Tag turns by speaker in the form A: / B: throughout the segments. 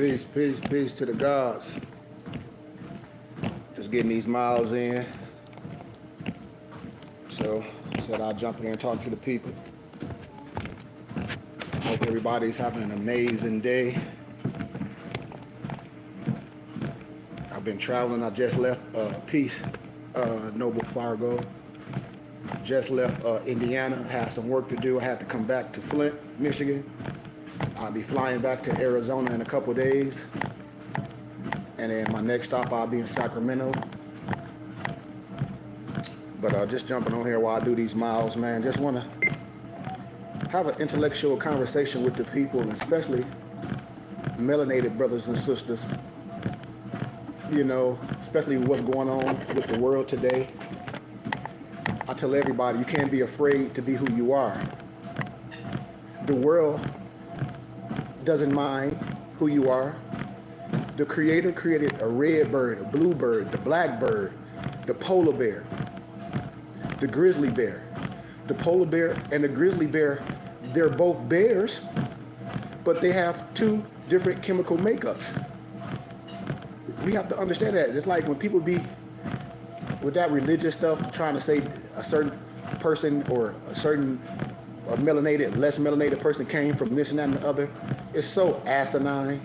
A: Peace, peace, peace to the gods. Just getting these miles in. So I said I'll jump in and talk to the people. Hope everybody's having an amazing day. I've been traveling. I just left Peace, Noble Fargo. Just left Indiana. Had some work to do. I had to come back to Flint, Michigan. I'll be flying back to Arizona in a couple days. And then my next stop, I'll be in Sacramento. But just jumping on here while I do these miles, man. Just want to have an intellectual conversation with the people, and especially melanated brothers and sisters. You know, especially what's going on with the world today. I tell everybody, you can't be afraid to be who you are. The world doesn't mind who you are. The Creator created a red bird, a blue bird, the black bird, the polar bear, the grizzly bear. The polar bear and the grizzly bear, they're both bears, but they have two different chemical makeups. We have to understand that. It's like when people be with that religious stuff, trying to say a certain person or a certain melanated, less melanated person came from this and that and the other. It's so asinine.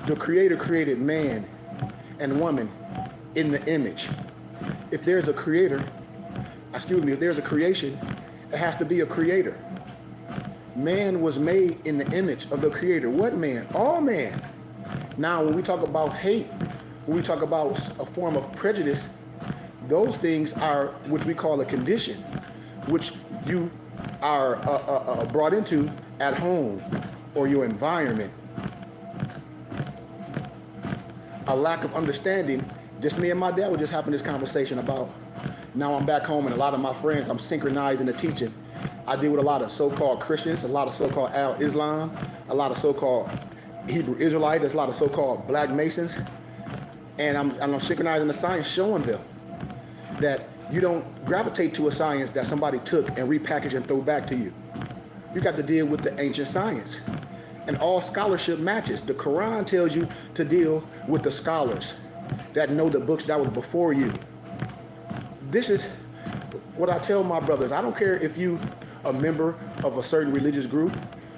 A: The Creator created man and woman in the image. If there's a creator, if there's a creation, it has to be a creator. Man was made in the image of the Creator. What man? All man. Now, when we talk about hate, when we talk about a form of prejudice, those things are which we call a condition, which you are brought into at home or your environment. A lack of understanding. Just me and my dad were just having this conversation about, now I'm back home and a lot of my friends, I'm synchronizing the teaching. I deal with a lot of so-called Christians, a lot of so-called Al-Islam, a lot of so-called Hebrew Israelites, there's a lot of so-called Black Masons. And I'm synchronizing the science, showing them that you don't gravitate to a science that somebody took and repackaged and throw back to you. You got to deal with the ancient science. And all scholarship matches. The Quran tells you to deal with the scholars that know the books that was before you. This is what I tell my brothers. I don't care if you a member of a certain religious group,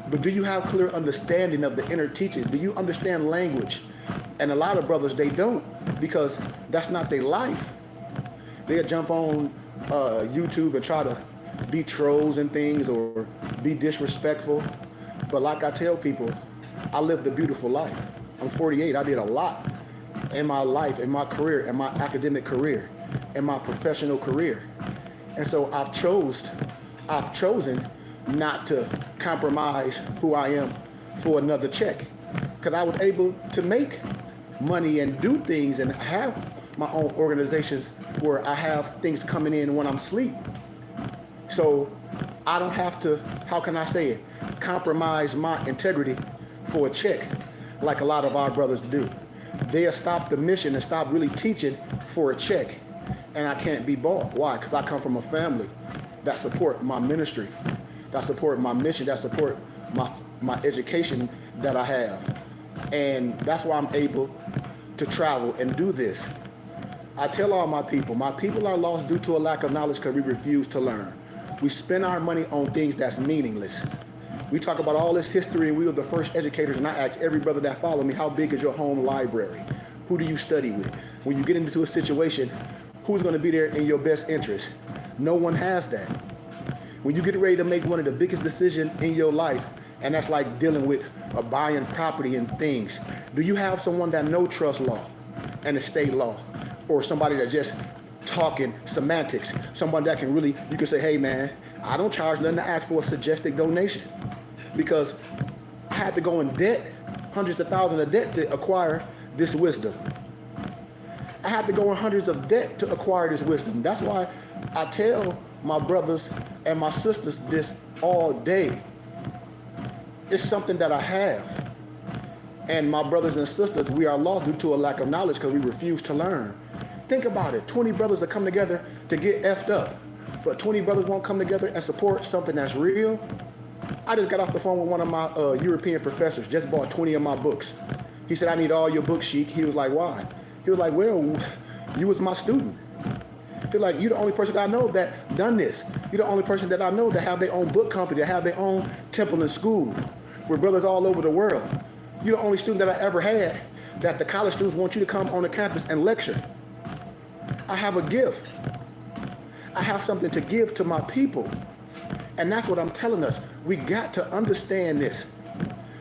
A: but do you have clear understanding of the inner teachings? Do you understand language? And a lot of brothers, they don't, because that's not their life. They'll jump on YouTube and try to be trolls and things or be disrespectful. But like I tell people, I lived a beautiful life. I'm 48. I did a lot in my life, in my career, in my academic career, in my professional career. And so I've chosen not to compromise who I am for another check. Because I was able to make money and do things and have my own organizations where I have things coming in when I'm asleep. So I don't have to, how can I say it, compromise my integrity for a check like a lot of our brothers do. They'll stop the mission and stop really teaching for a check. And I can't be bought. Why? Because I come from a family that support my ministry, that support my mission, that support my education that I have. And that's why I'm able to travel and do this. I tell all my people are lost due to a lack of knowledge because we refuse to learn. We spend our money on things that's meaningless. We talk about all this history and we were the first educators, and I ask every brother that follow me, how big is your home library? Who do you study with? When you get into a situation, who's going to be there in your best interest? No one has that. When you get ready to make one of the biggest decisions in your life, and that's like dealing with buying property and things, do you have someone that knows trust law and estate law, or somebody that just talking semantics, someone that can really, you can say, hey man, I don't charge nothing to ask for a suggested donation, because I had to go in debt, hundreds of thousands of debt to acquire this wisdom. I had to go in hundreds of debt to acquire this wisdom. That's why I tell my brothers and my sisters this all day. It's something that I have. And my brothers and sisters, we are lost due to a lack of knowledge because we refuse to learn. Think about it. 20 brothers that come together to get effed up. But 20 brothers won't come together and support something that's real. I just got off the phone with one of my European professors, just bought 20 of my books. He said, I need all your books, Sheik. He was like, why? He was like, well, you was my student. He's like, you're the only person that I know that done this. You're the only person that I know that have their own book company, that have their own temple and school with brothers all over the world. You're the only student that I ever had that the college students want you to come on the campus and lecture. I have a gift. I have something to give to my people. And that's what I'm telling us. We got to understand this.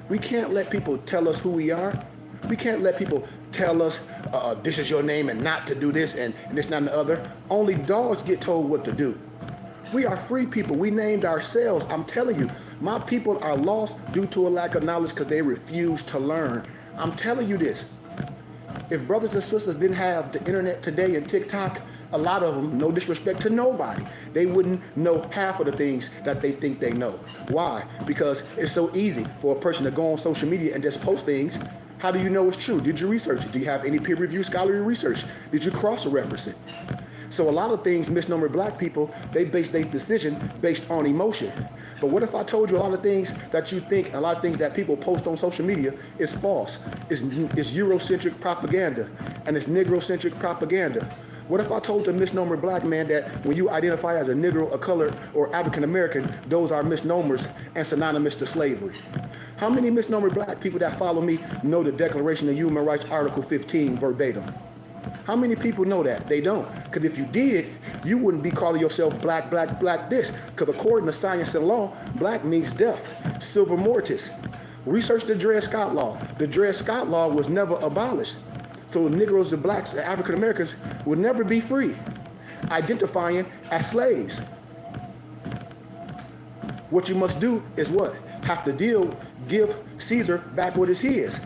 A: We can't let people tell us who we are. We can't let people tell us this is your name and not to do this and this, not, and the other. Only dogs get told what to do. We are free people. We named ourselves. I'm telling you, my people are lost due to a lack of knowledge because they refuse to learn. I'm telling you this. If brothers and sisters didn't have the internet today and TikTok, a lot of them, no disrespect to nobody, they wouldn't know half of the things that they think they know. Why? Because it's so easy for a person to go on social media and just post things. How do you know it's true? Did you research it? Do you have any peer-reviewed scholarly research? Did you cross-reference it? So a lot of things misnomer black people, they base their decision based on emotion. But what if I told you a lot of things that you think, a lot of things that people post on social media is false? It's Eurocentric propaganda and it's Negro-centric propaganda. What if I told a misnomer black man that when you identify as a Negro, a colored, or African American, those are misnomers and synonymous to slavery? How many misnomer black people that follow me know the Declaration of Human Rights, Article 15, verbatim? How many people know that? They don't. Because if you did, you wouldn't be calling yourself black, black, black this. Because according to science and law, black means death, silver mortis. Research the Dred Scott Law. The Dred Scott Law was never abolished. So Negroes and blacks and African Americans would never be free, identifying as slaves. What you must do is what? Have to give Caesar back what is his.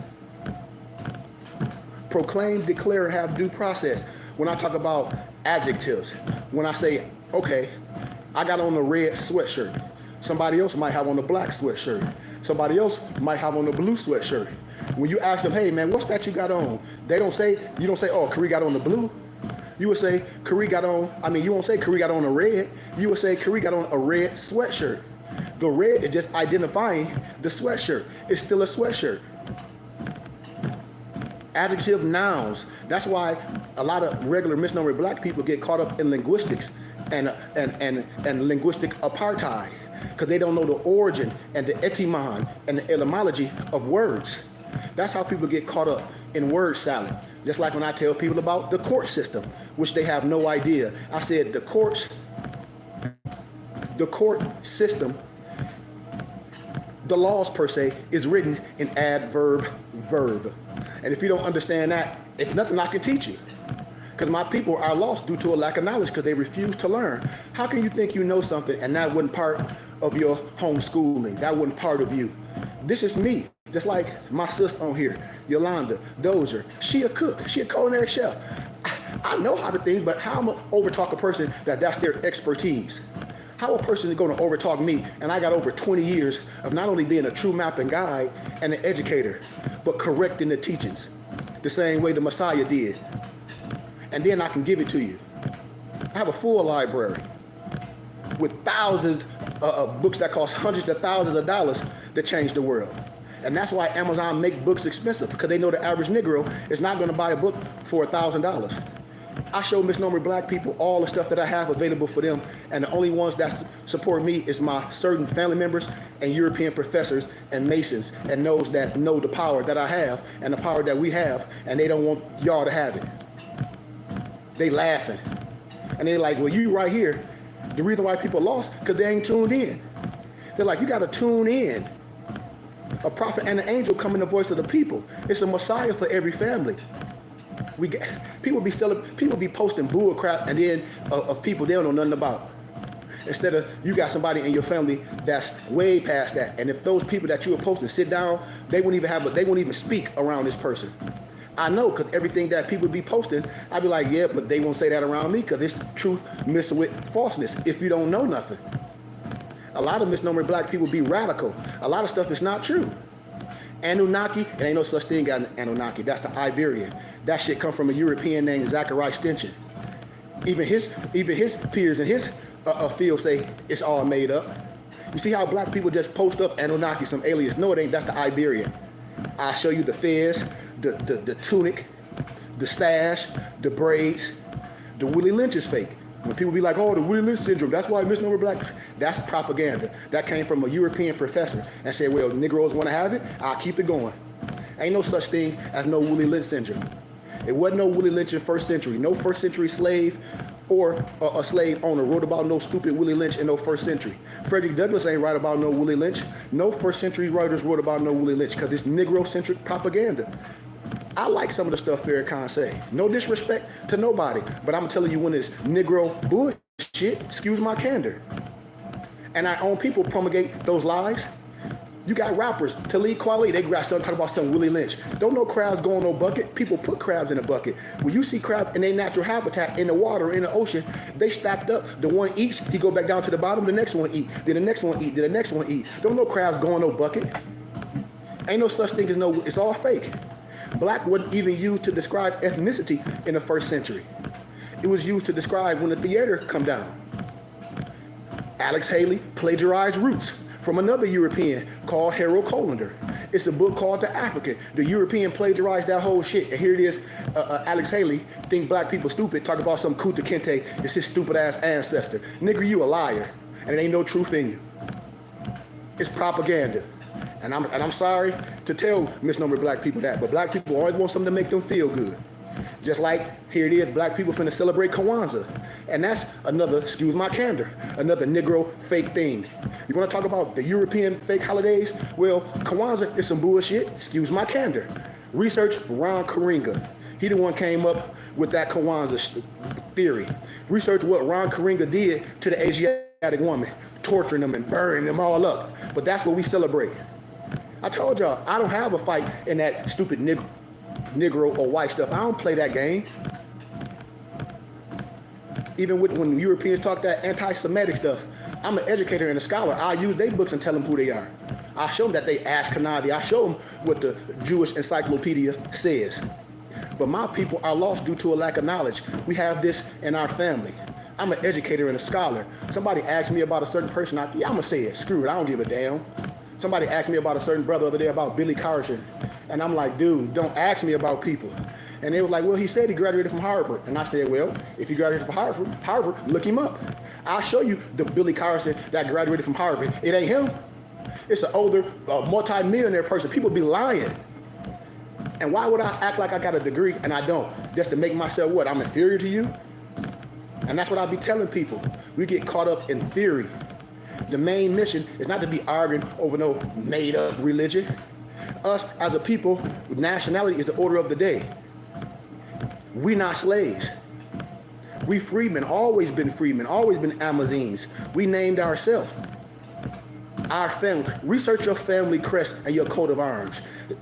A: Proclaim, declare, and have due process. When I talk about adjectives, when I say, okay, I got on a red sweatshirt, somebody else might have on a black sweatshirt. Somebody else might have on a blue sweatshirt. When you ask them, hey man, what's that you got on? You don't say, oh, Kari got on the blue. You would say, you won't say Kari got on a red. You would say Kari got on a red sweatshirt. The red is just identifying the sweatshirt. It's still a sweatshirt. Adjective nouns. That's why a lot of regular misnomer black people get caught up in linguistics and linguistic apartheid because they don't know the origin and the etymology and the etymology of words. That's how people get caught up in word salad. Just like when I tell people about the court system, which they have no idea. I said the court system, the laws per se, is written in adverb, verb. And if you don't understand that, it's nothing I can teach you. Because my people are lost due to a lack of knowledge because they refuse to learn. How can you think you know something and that wasn't part of your homeschooling? That wasn't part of you. This is me. Just like my sister on here, Yolanda Dozier. She a cook. She a culinary chef. I know how to things, but how am I overtalk a person that's their expertise? How a person is going to overtalk me, and I got over 20 years of not only being a true mapping guide and an educator, but correcting the teachings the same way the Messiah did. And then I can give it to you. I have a full library with thousands of books that cost hundreds of thousands of dollars that change the world. And that's why Amazon make books expensive, because they know the average Negro is not going to buy a book for $1,000. I show misnomer black people all the stuff that I have available for them, and the only ones that support me is my certain family members and European professors and Masons and those that know the power that I have and the power that we have, and they don't want y'all to have it. They laughing. And they're like, well, you right here. The reason why people lost, because they ain't tuned in. They're like, you got to tune in. A prophet and an angel come in the voice of the people. It's a Messiah for every family. People be posting bull crap and then of people they don't know nothing about. Instead of you got somebody in your family that's way past that. And if those people that you are posting sit down, they won't even speak around this person. I know, because everything that people be posting, I'd be like, yeah, but they won't say that around me because it's truth mixed with falseness if you don't know nothing. A lot of misnomer black people be radical. A lot of stuff is not true. Anunnaki, it ain't no such thing as Anunnaki. That's the Iberian. That shit come from a European named Zachariah Stinson. Even his peers in his field say it's all made up. You see how black people just post up Anunnaki, some alias? No, it ain't. That's the Iberian. I'll show you the fez, the tunic, the stash, the braids. The Willie Lynch is fake. When people be like, oh, the Willie Lynch syndrome, that's why misnomer black, that's propaganda. That came from a European professor and said, well, Negroes want to have it, I'll keep it going. Ain't no such thing as no Willie Lynch syndrome. It wasn't no Willie Lynch in first century. No first century slave or a slave owner wrote about no stupid Willie Lynch in no first century. Frederick Douglass ain't write about no Willie Lynch. No first century writers wrote about no Willie Lynch because it's Negro-centric propaganda. I like some of the stuff Farrakhan say. No disrespect to nobody, but I'm telling you when it's Negro bullshit, excuse my candor. And our own people promulgate those lies. You got rappers, Talib Kweli, they got something talking about some Willie Lynch. Don't know crabs go in no bucket. People put crabs in a bucket. When you see crab in their natural habitat, in the water, in the ocean, they stacked up. The one eats, he go back down to the bottom, the next one eat, then the next one eat, then the next one eat. Don't know crabs go in no bucket. Ain't no such thing as no, it's all fake. Black wasn't even used to describe ethnicity in the first century. It was used to describe when the theater come down. Alex Haley plagiarized roots from another European called Harold Colander. It's a book called The African. The European plagiarized that whole shit. And here it is, Alex Haley, think black people stupid, talk about some Kunta Kinte, it's his stupid ass ancestor. Nigga, you a liar, and it ain't no truth in you. It's propaganda. And I'm sorry to tell misnomer black people that, but black people always want something to make them feel good. Just like, here it is, black people finna celebrate Kwanzaa. And that's another, excuse my candor, another Negro fake thing. You wanna talk about the European fake holidays? Well, Kwanzaa is some bullshit, excuse my candor. Research Ron Karenga. He the one came up with that Kwanzaa theory. Research what Ron Karenga did to the Asiatic woman, torturing them and burning them all up. But that's what we celebrate. I told y'all, I don't have a fight in that stupid Negro or white stuff. I don't play that game. Even when Europeans talk that anti-Semitic stuff, I'm an educator and a scholar. I use their books and tell them who they are. I show them that they Ashkenazi. I show them what the Jewish encyclopedia says. But my people are lost due to a lack of knowledge. We have this in our family. I'm an educator and a scholar. Somebody asks me about a certain person, I'm going to say it. Screw it, I don't give a damn. Somebody asked me about a certain brother the other day about Billy Carson. And I'm like, dude, don't ask me about people. And they were like, well, he said he graduated from Harvard. And I said, well, if he graduated from Harvard, look him up. I'll show you the Billy Carson that graduated from Harvard. It ain't him. It's an older, multi-millionaire person. People be lying. And why would I act like I got a degree and I don't? Just to make myself what? I'm inferior to you? And that's what I be telling people. We get caught up in theory. The main mission is not to be arguing over no made-up religion. Us, as a people, nationality is the order of the day. We not slaves. We freedmen, always been Amazons. We named ourselves. Our family. Research your family crest and your coat of arms.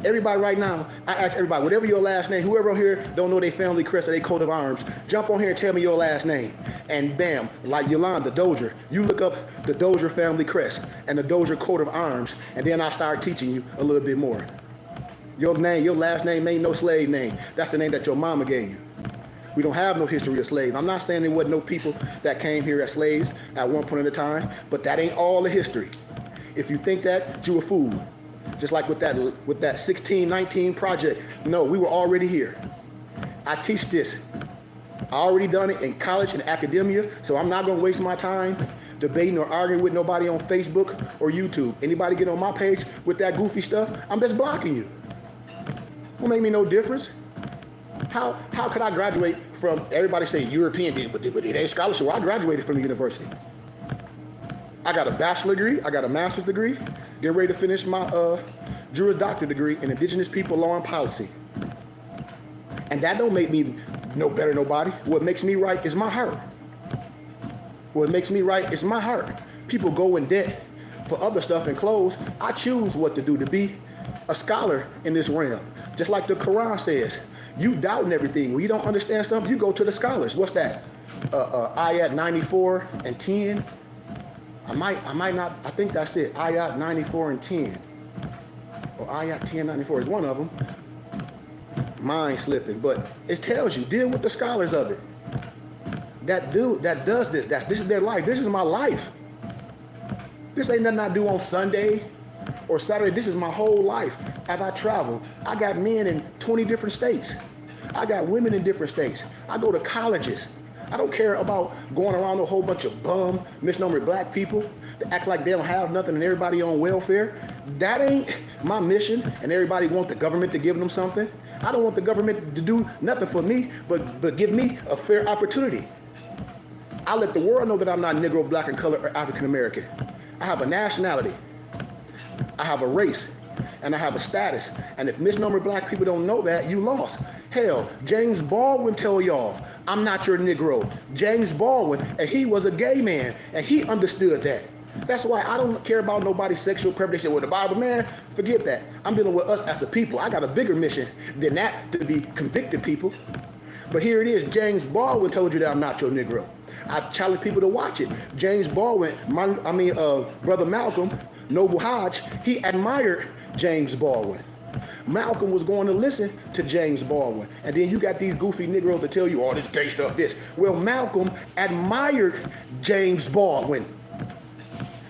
A: Everybody right now, I ask everybody, whatever your last name, whoever on here don't know their family crest or their coat of arms, jump on here and tell me your last name. And bam, like Yolanda Dozier, you look up the Dozier family crest and the Dozier coat of arms, and then I start teaching you a little bit more. Your name, your last name ain't no slave name. That's the name that your mama gave you. We don't have no history of slaves. I'm not saying there wasn't no people that came here as slaves at one point in the time, but that ain't all the history. If you think that, you a fool. Just like with that 1619 project. No, we were already here. I teach this. I already done it in college and academia, so I'm not gonna waste my time debating or arguing with nobody on Facebook or YouTube. Anybody get on my page with that goofy stuff, I'm just blocking you. Won't make me no difference. How could I graduate from, everybody say European did, but it ain't scholarship. Well, I graduated from the university. I got a bachelor degree, I got a master's degree, getting ready to finish my Juris Doctor degree in Indigenous People Law and Policy. And that don't make me no better than nobody. What makes me right is my heart. What makes me right is my heart. People go in debt for other stuff and clothes. I choose what to do to be a scholar in this realm. Just like the Quran says, you doubting everything. When you don't understand something, you go to the scholars. What's that? Ayat 94 and 10. I might not, I think that's it. Ayat 94 and 10. Or Ayat 1094 is one of them. Mind slipping, but it tells you, deal with the scholars of it. That dude that does this, this is their life. This is my life. This ain't nothing I do on Sunday or Saturday. This is my whole life. As I travel, I got men in 20 different states. I got women in different states. I go to colleges. I don't care about going around a whole bunch of bum, misnomer black people that act like they don't have nothing and everybody on welfare. That ain't my mission, and everybody want the government to give them something. I don't want the government to do nothing for me, but give me a fair opportunity. I let the world know that I'm not Negro, black, and colored, or African American. I have a nationality. I have a race. And I have a status. And if misnomer black people don't know that, you lost. Hell, James Baldwin tell y'all, I'm not your Negro. James Baldwin, and he was a gay man, and he understood that. That's why I don't care about nobody's sexual preference. They say, well, the Bible, man, forget that. I'm dealing with us as a people. I got a bigger mission than that to be convicted people. But here it is. James Baldwin told you that I'm not your Negro. I challenge people to watch it. James Baldwin, Brother Malcolm, Noble Hodge, he admired James Baldwin. Malcolm was going to listen to James Baldwin. And then you got these goofy Negroes that tell you all this gay stuff, this. Well, Malcolm admired James Baldwin.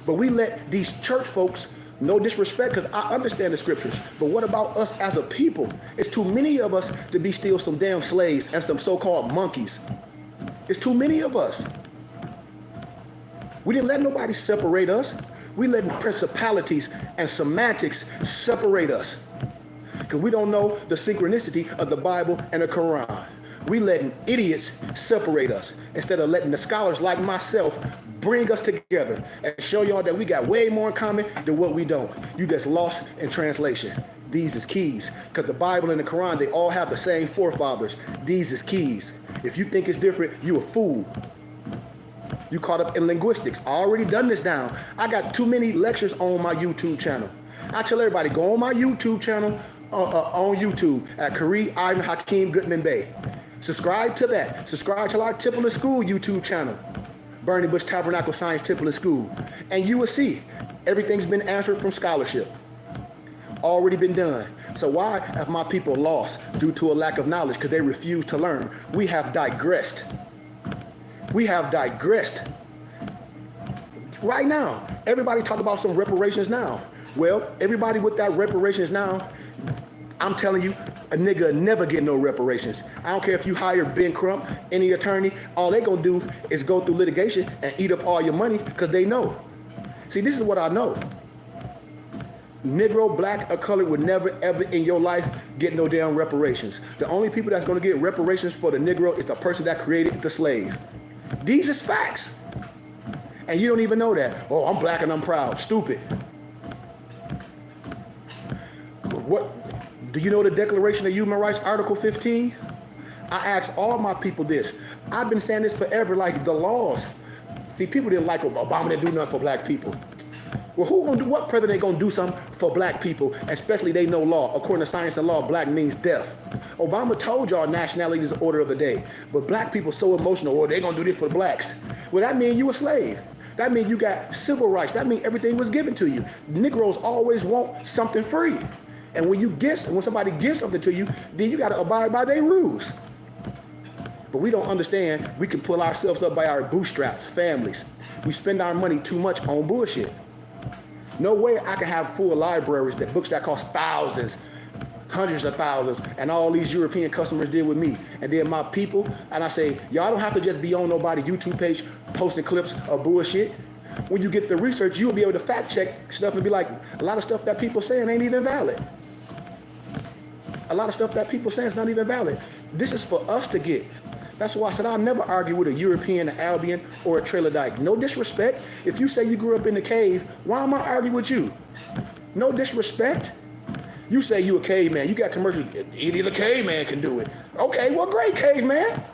A: But we let these church folks, no disrespect, because I understand the scriptures, but what about us as a people? It's too many of us to be still some damn slaves and some so-called monkeys. It's too many of us. We didn't let nobody separate us. We let principalities and semantics separate us. Because we don't know the synchronicity of the Bible and the Quran. We letting idiots separate us instead of letting the scholars like myself bring us together and show y'all that we got way more in common than what we don't. You just lost in translation. These is keys. Because the Bible and the Quran, they all have the same forefathers. These is keys. If you think it's different, you a fool. You caught up in linguistics. I already done this down. I got too many lectures on my YouTube channel. I tell everybody, go on my YouTube channel on YouTube at Kari Ivan Hakeem Goodman Bay. Subscribe to that. Subscribe to our Temple and School YouTube channel. Burning Bush Tabernacle Science Temple and School. And you will see everything's been answered from scholarship. Already been done. So why have my people lost due to a lack of knowledge because they refuse to learn? We have digressed. We have digressed. Right now, everybody talk about some reparations now. Well, everybody with that reparations now, I'm telling you, a nigga never get no reparations. I don't care if you hire Ben Crump, any attorney, all they gonna do is go through litigation and eat up all your money because they know. See, this is what I know. Negro, black, or colored would never, ever in your life get no damn reparations. The only people that's gonna get reparations for the Negro is the person that created the slave. These is facts. And you don't even know that. Oh, I'm black and I'm proud. Stupid. What? Do you know the Declaration of Human Rights, Article 15? I ask all my people this. I've been saying this forever, like the laws. See, people didn't like Obama didn't do nothing for black people. Well, who gonna do what president gonna do something for black people, especially they know law? According to science and law, black means death. Obama told y'all nationality is the order of the day. But black people so emotional, oh, they gonna do this for the blacks. Well, that means you a slave. That means you got civil rights. That means everything was given to you. Negroes always want something free. And when somebody gives something to you, then you gotta abide by their rules. But we don't understand we can pull ourselves up by our bootstraps, families. We spend our money too much on bullshit. No way I can have full libraries, that books that cost thousands, hundreds of thousands, and all these European customers did with me. And then my people, and I say, y'all don't have to just be on nobody's YouTube page posting clips of bullshit. When you get the research, you'll be able to fact check stuff and be like, a lot of stuff that people saying ain't even valid. A lot of stuff that people saying is not even valid. This is for us to get. That's why I said I'll never argue with a European, an Albion, or a trailer dyke. No disrespect. If you say you grew up in the cave, why am I arguing with you? No disrespect. You say you a caveman. You got commercials. Either the caveman can do it. Okay, well, great, caveman.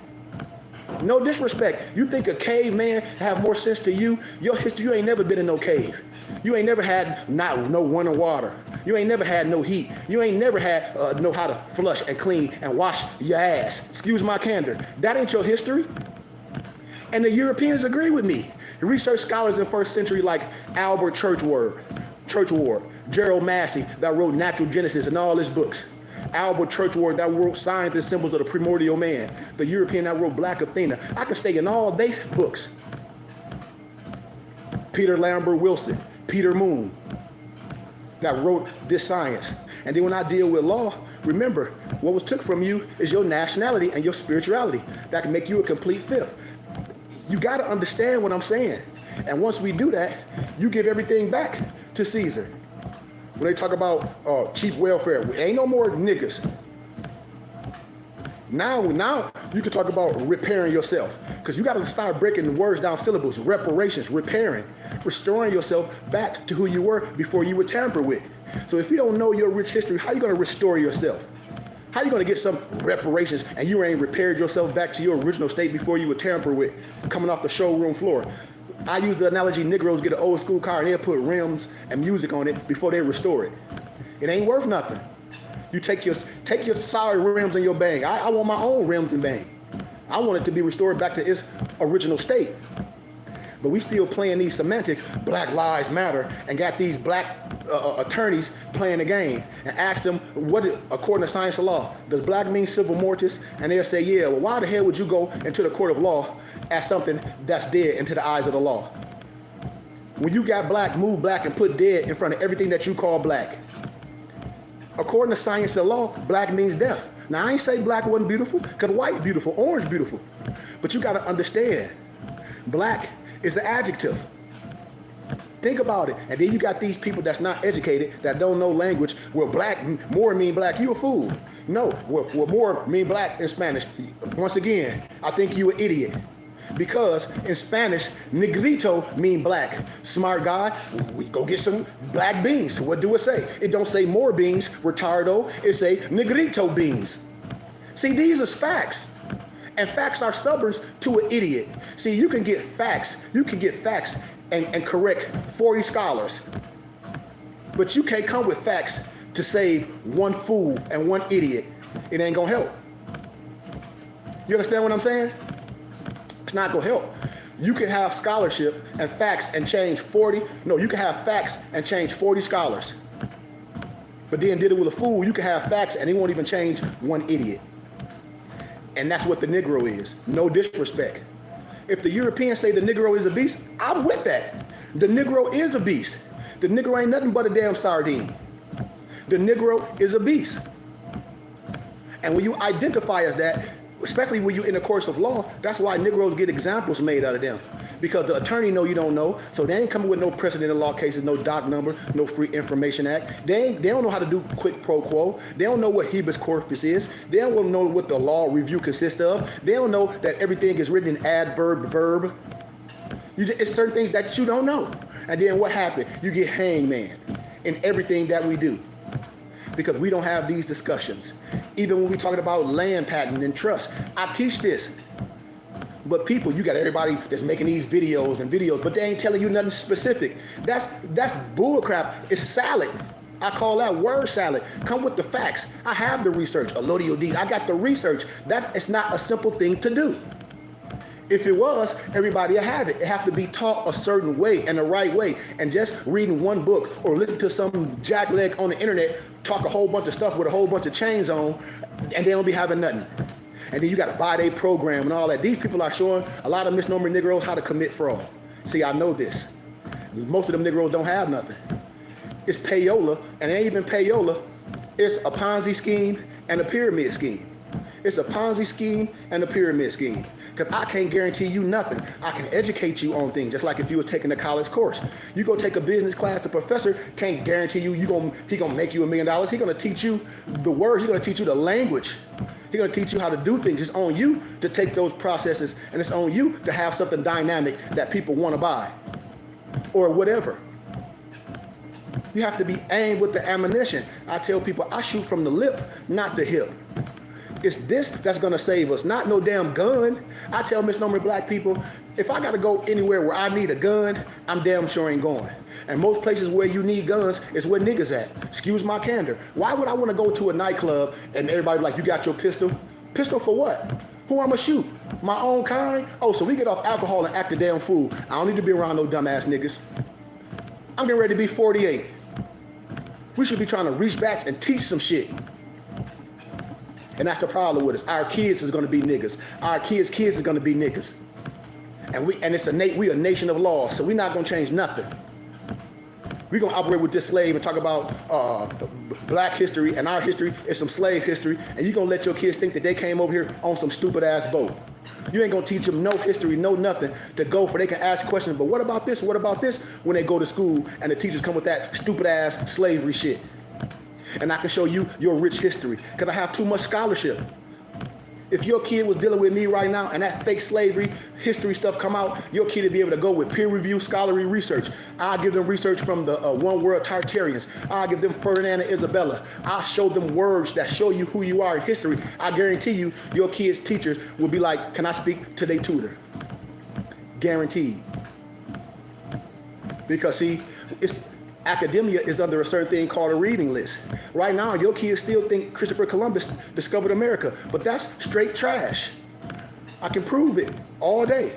A: No disrespect. You think a caveman have more sense to you? Your history, you ain't never been in no cave. You ain't never had no running water. You ain't never had no heat. You ain't never had know how to flush and clean and wash your ass. Excuse my candor. That ain't your history. And the Europeans agree with me. Research scholars in the first century like Albert Churchward, Gerald Massey that wrote Natural Genesis and all his books. Albert Churchward that wrote Signs and Symbols of the Primordial Man. The European that wrote Black Athena. I can stay in all their books. Peter Lambert Wilson, Peter Moon, that wrote this science. And then when I deal with law, remember, what was took from you is your nationality and your spirituality. That can make you a complete fifth. You got to understand what I'm saying. And once we do that, you give everything back to Caesar. When they talk about cheap welfare, ain't no more niggas. Now you can talk about repairing yourself, because you got to start breaking the words down, syllables, reparations, repairing, restoring yourself back to who you were before you were tampered with. So if you don't know your rich history, how are you going to restore yourself? How are you going to get some reparations and you ain't repaired yourself back to your original state before you were tampered with, coming off the showroom floor? I use the analogy, Negroes get an old school car and they'll put rims and music on it before they restore it. It ain't worth nothing. You take your sorry rims and your bang. I want my own rims and bang. I want it to be restored back to its original state. But we still playing these semantics, Black Lives Matter, and got these black attorneys playing the game and ask them, according to science of law, does black mean civil mortis? And they'll say, yeah, well, why the hell would you go into the court of law as something that's dead into the eyes of the law? When you got black, move black and put dead in front of everything that you call black. According to science of law, black means death. Now, I ain't say black wasn't beautiful, because white beautiful, orange beautiful. But you got to understand, black is an adjective. Think about it. And then you got these people that's not educated, that don't know language. Well, black, more mean black, you a fool. No, well, more mean black in Spanish. Once again, I think you an idiot. Because in Spanish, negrito mean black. Smart guy, we go get some black beans. What do it say? It don't say more beans, retardo. It say negrito beans. See, these are facts. And facts are stubborn to an idiot. See, you can get facts. You can get facts and correct 40 scholars. But you can't come with facts to save one fool and one idiot. It ain't gonna help. You understand what I'm saying? It's not gonna help. You can have scholarship and facts and change 40. No, you can have facts and change 40 scholars. But then did it with a fool, you can have facts and he won't even change one idiot. And that's what the Negro is. No disrespect. If the Europeans say the Negro is a beast, I'm with that. The Negro is a beast. The Negro ain't nothing but a damn sardine. The Negro is a beast. And when you identify as that, especially when you're in the course of law, that's why Negroes get examples made out of them. Because the attorney know you don't know, so they ain't coming with no precedent in law cases, no doc number, no Free Information Act. They don't know how to do quid pro quo. They don't know what habeas corpus is. They don't know what the law review consists of. They don't know that everything is written in adverb to verb. It's certain things that you don't know. And then what happened? You get hangman in everything that we do. Because we don't have these discussions. Even when we're talking about land patent and trust, I teach this. But people, you got everybody that's making these videos, but they ain't telling you nothing specific. That's bull crap. It's salad. I call that word salad. Come with the facts. I have the research. Elodio D, I got the research. It's not a simple thing to do. If it was, everybody will have it. It has to be taught a certain way and the right way. And just reading one book or listening to some jackleg on the internet talk a whole bunch of stuff with a whole bunch of chains on, and they don't be having nothing. And then you got to buy their program and all that. These people are showing a lot of misnomer Negroes how to commit fraud. See, I know this. Most of them Negroes don't have nothing. It's payola, and it ain't even payola. It's a Ponzi scheme and a pyramid scheme. It's a Ponzi scheme and a pyramid scheme. Because I can't guarantee you nothing. I can educate you on things, just like if you was taking a college course. You go take a business class, the professor can't guarantee you he gonna make you $1 million. He's gonna teach you the words, he's gonna teach you the language. He's gonna teach you how to do things. It's on you to take those processes, and it's on you to have something dynamic that people wanna buy, or whatever. You have to be aimed with the ammunition. I tell people, I shoot from the lip, not the hip. It's this that's gonna save us, not no damn gun. I tell misnomer black people, if I gotta go anywhere where I need a gun, I'm damn sure ain't going. And most places where you need guns is where niggas at. Excuse my candor. Why would I wanna go to a nightclub and everybody be like, you got your pistol? Pistol for what? Who I'ma shoot? My own kind? Oh, so we get off alcohol and act a damn fool. I don't need to be around no dumbass niggas. I'm getting ready to be 48. We should be trying to reach back and teach some shit. And that's the problem with us. Our kids is gonna be niggas. Our kids is gonna be niggas. And we a nation of law, so we're not gonna change nothing. We're going to operate with this slave and talk about black history, and our history is some slave history, and you're going to let your kids think that they came over here on some stupid-ass boat. You ain't going to teach them no history, no nothing to go for. They can ask questions, but what about this, what about this, when they go to school and the teachers come with that stupid-ass slavery shit. And I can show you your rich history because I have too much scholarship. If your kid was dealing with me right now and that fake slavery history stuff come out, your kid would be able to go with peer-reviewed scholarly research. I'll give them research from the One World Tartarians. I'll give them Ferdinand and Isabella. I'll show them words that show you who you are in history. I guarantee you, your kids' teachers will be like, can I speak to their tutor? Guaranteed. Because see, academia is under a certain thing called a reading list. Right now, your kids still think Christopher Columbus discovered America, but that's straight trash. I can prove it all day.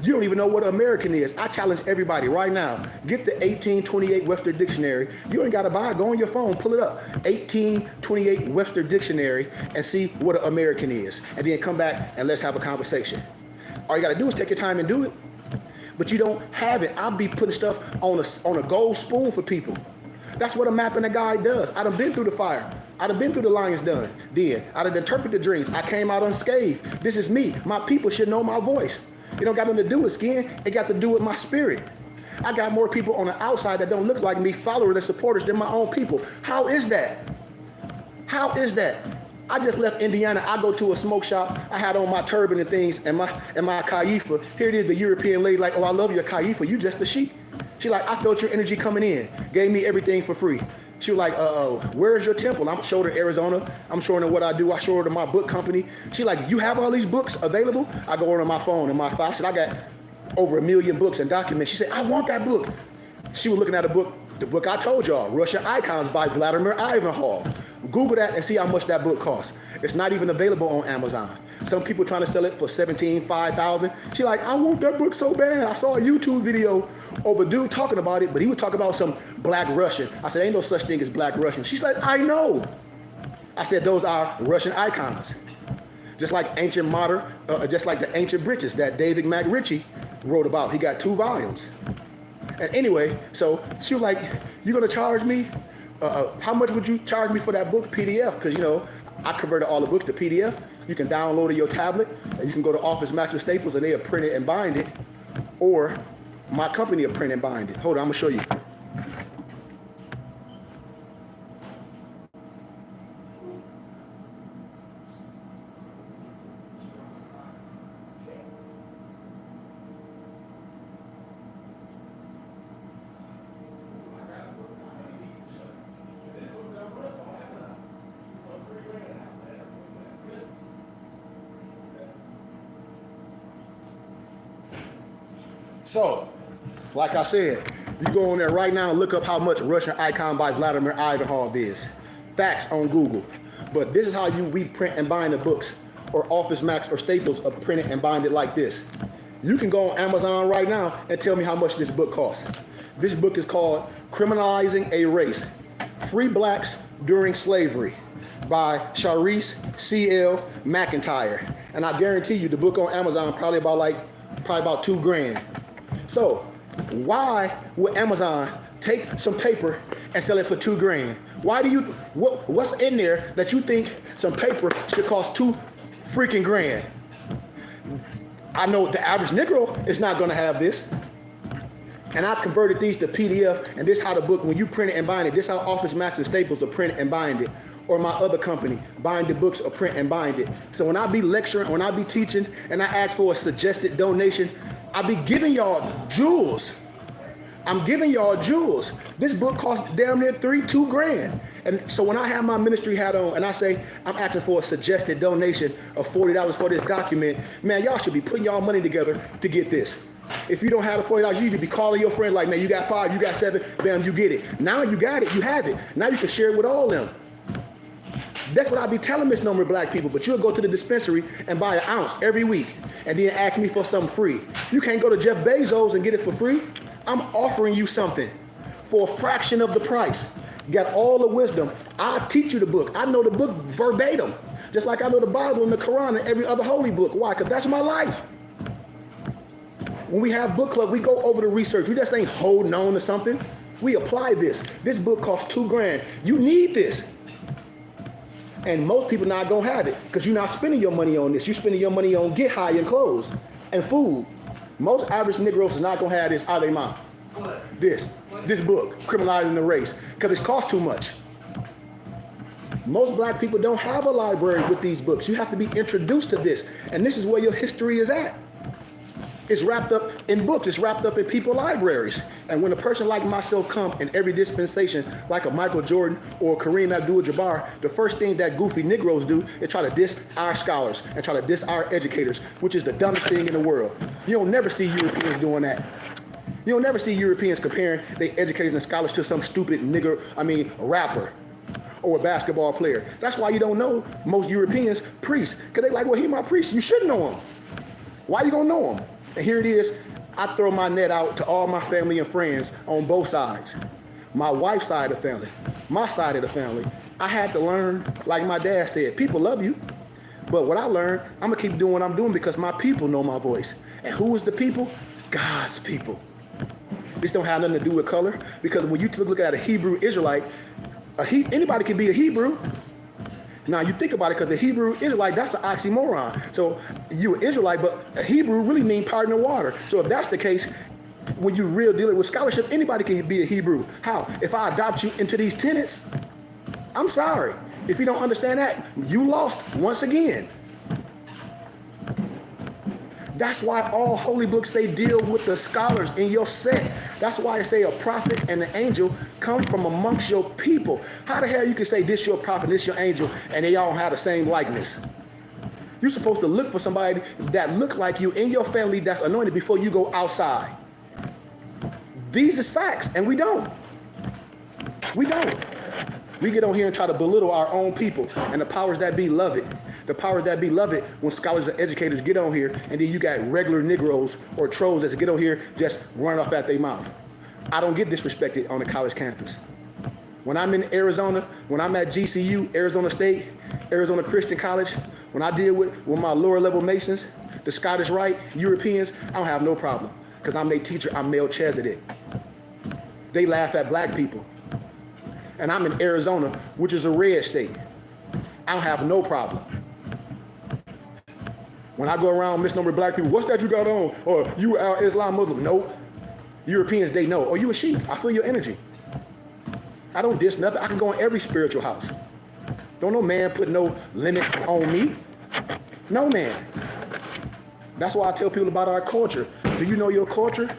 A: You don't even know what an American is. I challenge everybody right now. Get the 1828 Webster Dictionary. You ain't got to buy it. Go on your phone, pull it up. 1828 Webster Dictionary and see what an American is. And then come back and let's have a conversation. All you got to do is take your time and do it. But you don't have it. I'll be putting stuff on a gold spoon for people. That's what a map and a guide does. I done been through the fire. I done been through the lion's den. I done interpreted the dreams. I came out unscathed. This is me. My people should know my voice. It don't got nothing to do with skin. It got to do with my spirit. I got more people on the outside that don't look like me, followers and supporters, than my own people. How is that? How is that? I just left Indiana. I go to a smoke shop. I had on my turban and things and my kaifa. Here it is, the European lady like, oh, I love your kaifa. You just a sheep. She like, I felt your energy coming in. Gave me everything for free. She was like, where's your temple? I'm showing her Arizona. I'm showing her what I do. I show her to my book company. She like, you have all these books available? I go on my phone and my phone. I said, I got over 1 million books and documents. She said, I want that book. She was looking at the book I told y'all, Russian Icons by Vladimir Ivanov. Google that and see how much that book costs. It's not even available on Amazon. Some people trying to sell it for $5,000. She like, I want that book so bad. I saw a YouTube video of a dude talking about it, but he was talking about some black Russian. I said, ain't no such thing as black Russian. She's like, I know. I said, those are Russian icons. Just like ancient modern, just like the ancient British that David McRitchie wrote about. He got 2 volumes. And anyway, so she was like, you gonna charge me? How much would you charge me for that book PDF? Because, you know, I converted all the books to PDF. You can download it to your tablet, and you can go to Office Max or Staples, and they'll print it and bind it. Or my company will print and bind it. Hold on, I'm going to show you. So, like I said, you go on there right now and look up how much Russian Icon by Vladimir Ivanov is. Facts on Google. But this is how we print and bind the books, or Office Max or Staples are printed and bind it like this. You can go on Amazon right now and tell me how much this book costs. This book is called Criminalizing a Race, Free Blacks During Slavery by Sharice C.L. McIntyre. And I guarantee you the book on Amazon probably about $2,000. So why would Amazon take some paper and sell it for $2,000? Why do you, what's in there that you think some paper should cost $2 freaking grand? I know the average Negro is not gonna have this. And I converted these to PDF, and this how the book, when you print it and bind it, this how Office Max and Staples will print and bind it. Or my other company, bind the books or print and bind it. So when I be lecturing, when I be teaching, and I ask for a suggested donation, I be giving y'all jewels. I'm giving y'all jewels. This book costs damn near $2,000. And so when I have my ministry hat on and I say I'm asking for a suggested donation of $40 for this document, man, y'all should be putting y'all money together to get this. If you don't have the $40, you need to be calling your friend like, man, you got 5, you got 7, bam, you get it. Now you got it, you have it. Now you can share it with all them. That's what I be telling misnomer black people, but you'll go to the dispensary and buy an ounce every week and then ask me for something free. You can't go to Jeff Bezos and get it for free. I'm offering you something for a fraction of the price. You got all the wisdom. I'll teach you the book. I know the book verbatim, just like I know the Bible and the Quran and every other holy book. Why? Because that's my life. When we have book club, we go over the research. We just ain't holding on to something. We apply this. This book costs $2,000. You need this. And most people not gonna have it because you're not spending your money on this. You're spending your money on get high and clothes and food. Most average Negroes is not gonna have this out of their mouth. This book, Criminalizing the Race, because it costs too much. Most black people don't have a library with these books. You have to be introduced to this. And this is where your history is at. It's wrapped up in books. It's wrapped up in people's libraries. And when a person like myself come in every dispensation, like a Michael Jordan or Kareem Abdul-Jabbar, the first thing that goofy Negroes do is try to diss our scholars and try to diss our educators, which is the dumbest thing in the world. You don't never see Europeans doing that. You don't never see Europeans comparing their educators and scholars to some stupid rapper or a basketball player. That's why you don't know most Europeans priests, because they like, well, he my priest. You should know him. Why you gonna know him? And here it is, I throw my net out to all my family and friends on both sides. My wife's side of the family, my side of the family. I had to learn, like my dad said, people love you. But what I learned, I'm gonna keep doing what I'm doing because my people know my voice. And who is the people? God's people. This don't have nothing to do with color, because when you look at a Hebrew Israelite, anybody can be a Hebrew. Now you think about it, because the Hebrew Israelite, that's an oxymoron. So you an Israelite, but a Hebrew really mean part in the water. So if that's the case, when you real dealing with scholarship, anybody can be a Hebrew. How? If I adopt you into these tenets, I'm sorry. If you don't understand that, you lost once again. That's why all holy books say deal with the scholars in your set. That's why I say a prophet and an angel come from amongst your people. How the hell you can say this your prophet, this your angel, and they all have the same likeness? You're supposed to look for somebody that look like you in your family that's anointed before you go outside. These is facts, and we don't. We don't. We get on here and try to belittle our own people, and the powers that be love it. The powers that be love it when scholars and educators get on here, and then you got regular Negroes or trolls that get on here just running off at their mouth. I don't get disrespected on the college campus. When I'm in Arizona, when I'm at GCU, Arizona State, Arizona Christian College, when I deal with my lower level Masons, the Scottish Rite, Europeans, I don't have no problem because I'm their teacher, I'm Melchizedek. They laugh at black people. And I'm in Arizona, which is a red state. I don't have no problem. When I go around misnomer black people, what's that you got on? Or you are Islam Muslim? Nope. Europeans, they know. Oh, you a sheep. I feel your energy. I don't diss nothing. I can go in every spiritual house. Don't no man put no limit on me. No man. That's why I tell people about our culture. Do you know your culture?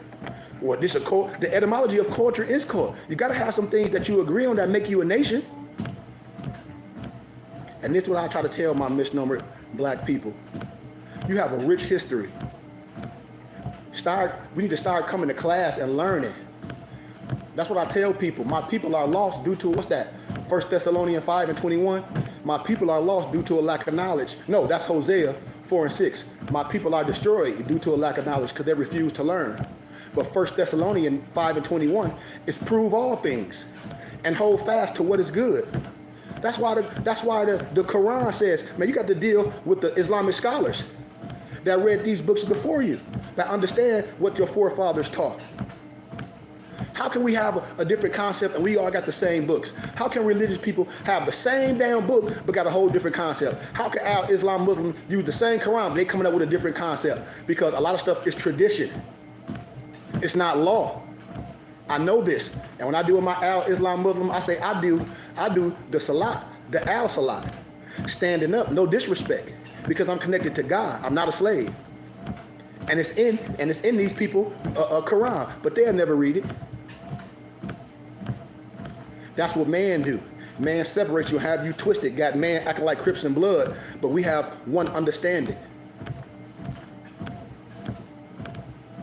A: Well, the etymology of culture is culture. You got to have some things that you agree on that make you a nation. And this is what I try to tell my misnomer black people. You have a rich history. We need to start coming to class and learning. That's what I tell people. My people are lost due to, what's that? 1 Thessalonians 5:21. My people are lost due to a lack of knowledge. No, that's Hosea 4:6. My people are destroyed due to a lack of knowledge because they refuse to learn. But 1 Thessalonians 5:21 is prove all things and hold fast to what is good. That's why the Quran says, man, you got to deal with the Islamic scholars that read these books before you, that understand what your forefathers taught. How can we have a different concept and we all got the same books? How can religious people have the same damn book but got a whole different concept? How can our Islam Muslim use the same Quran but they coming up with a different concept? Because a lot of stuff is tradition. It's not law. I know this. And when I do with my Al-Islam Muslim, I say I do the Salat, the Al-Salat. Standing up, no disrespect. Because I'm connected to God. I'm not a slave. And it's in these people a Quran, but they'll never read it. That's what man do. Man separates you, have you twisted, got man acting like Crips and blood, but we have one understanding.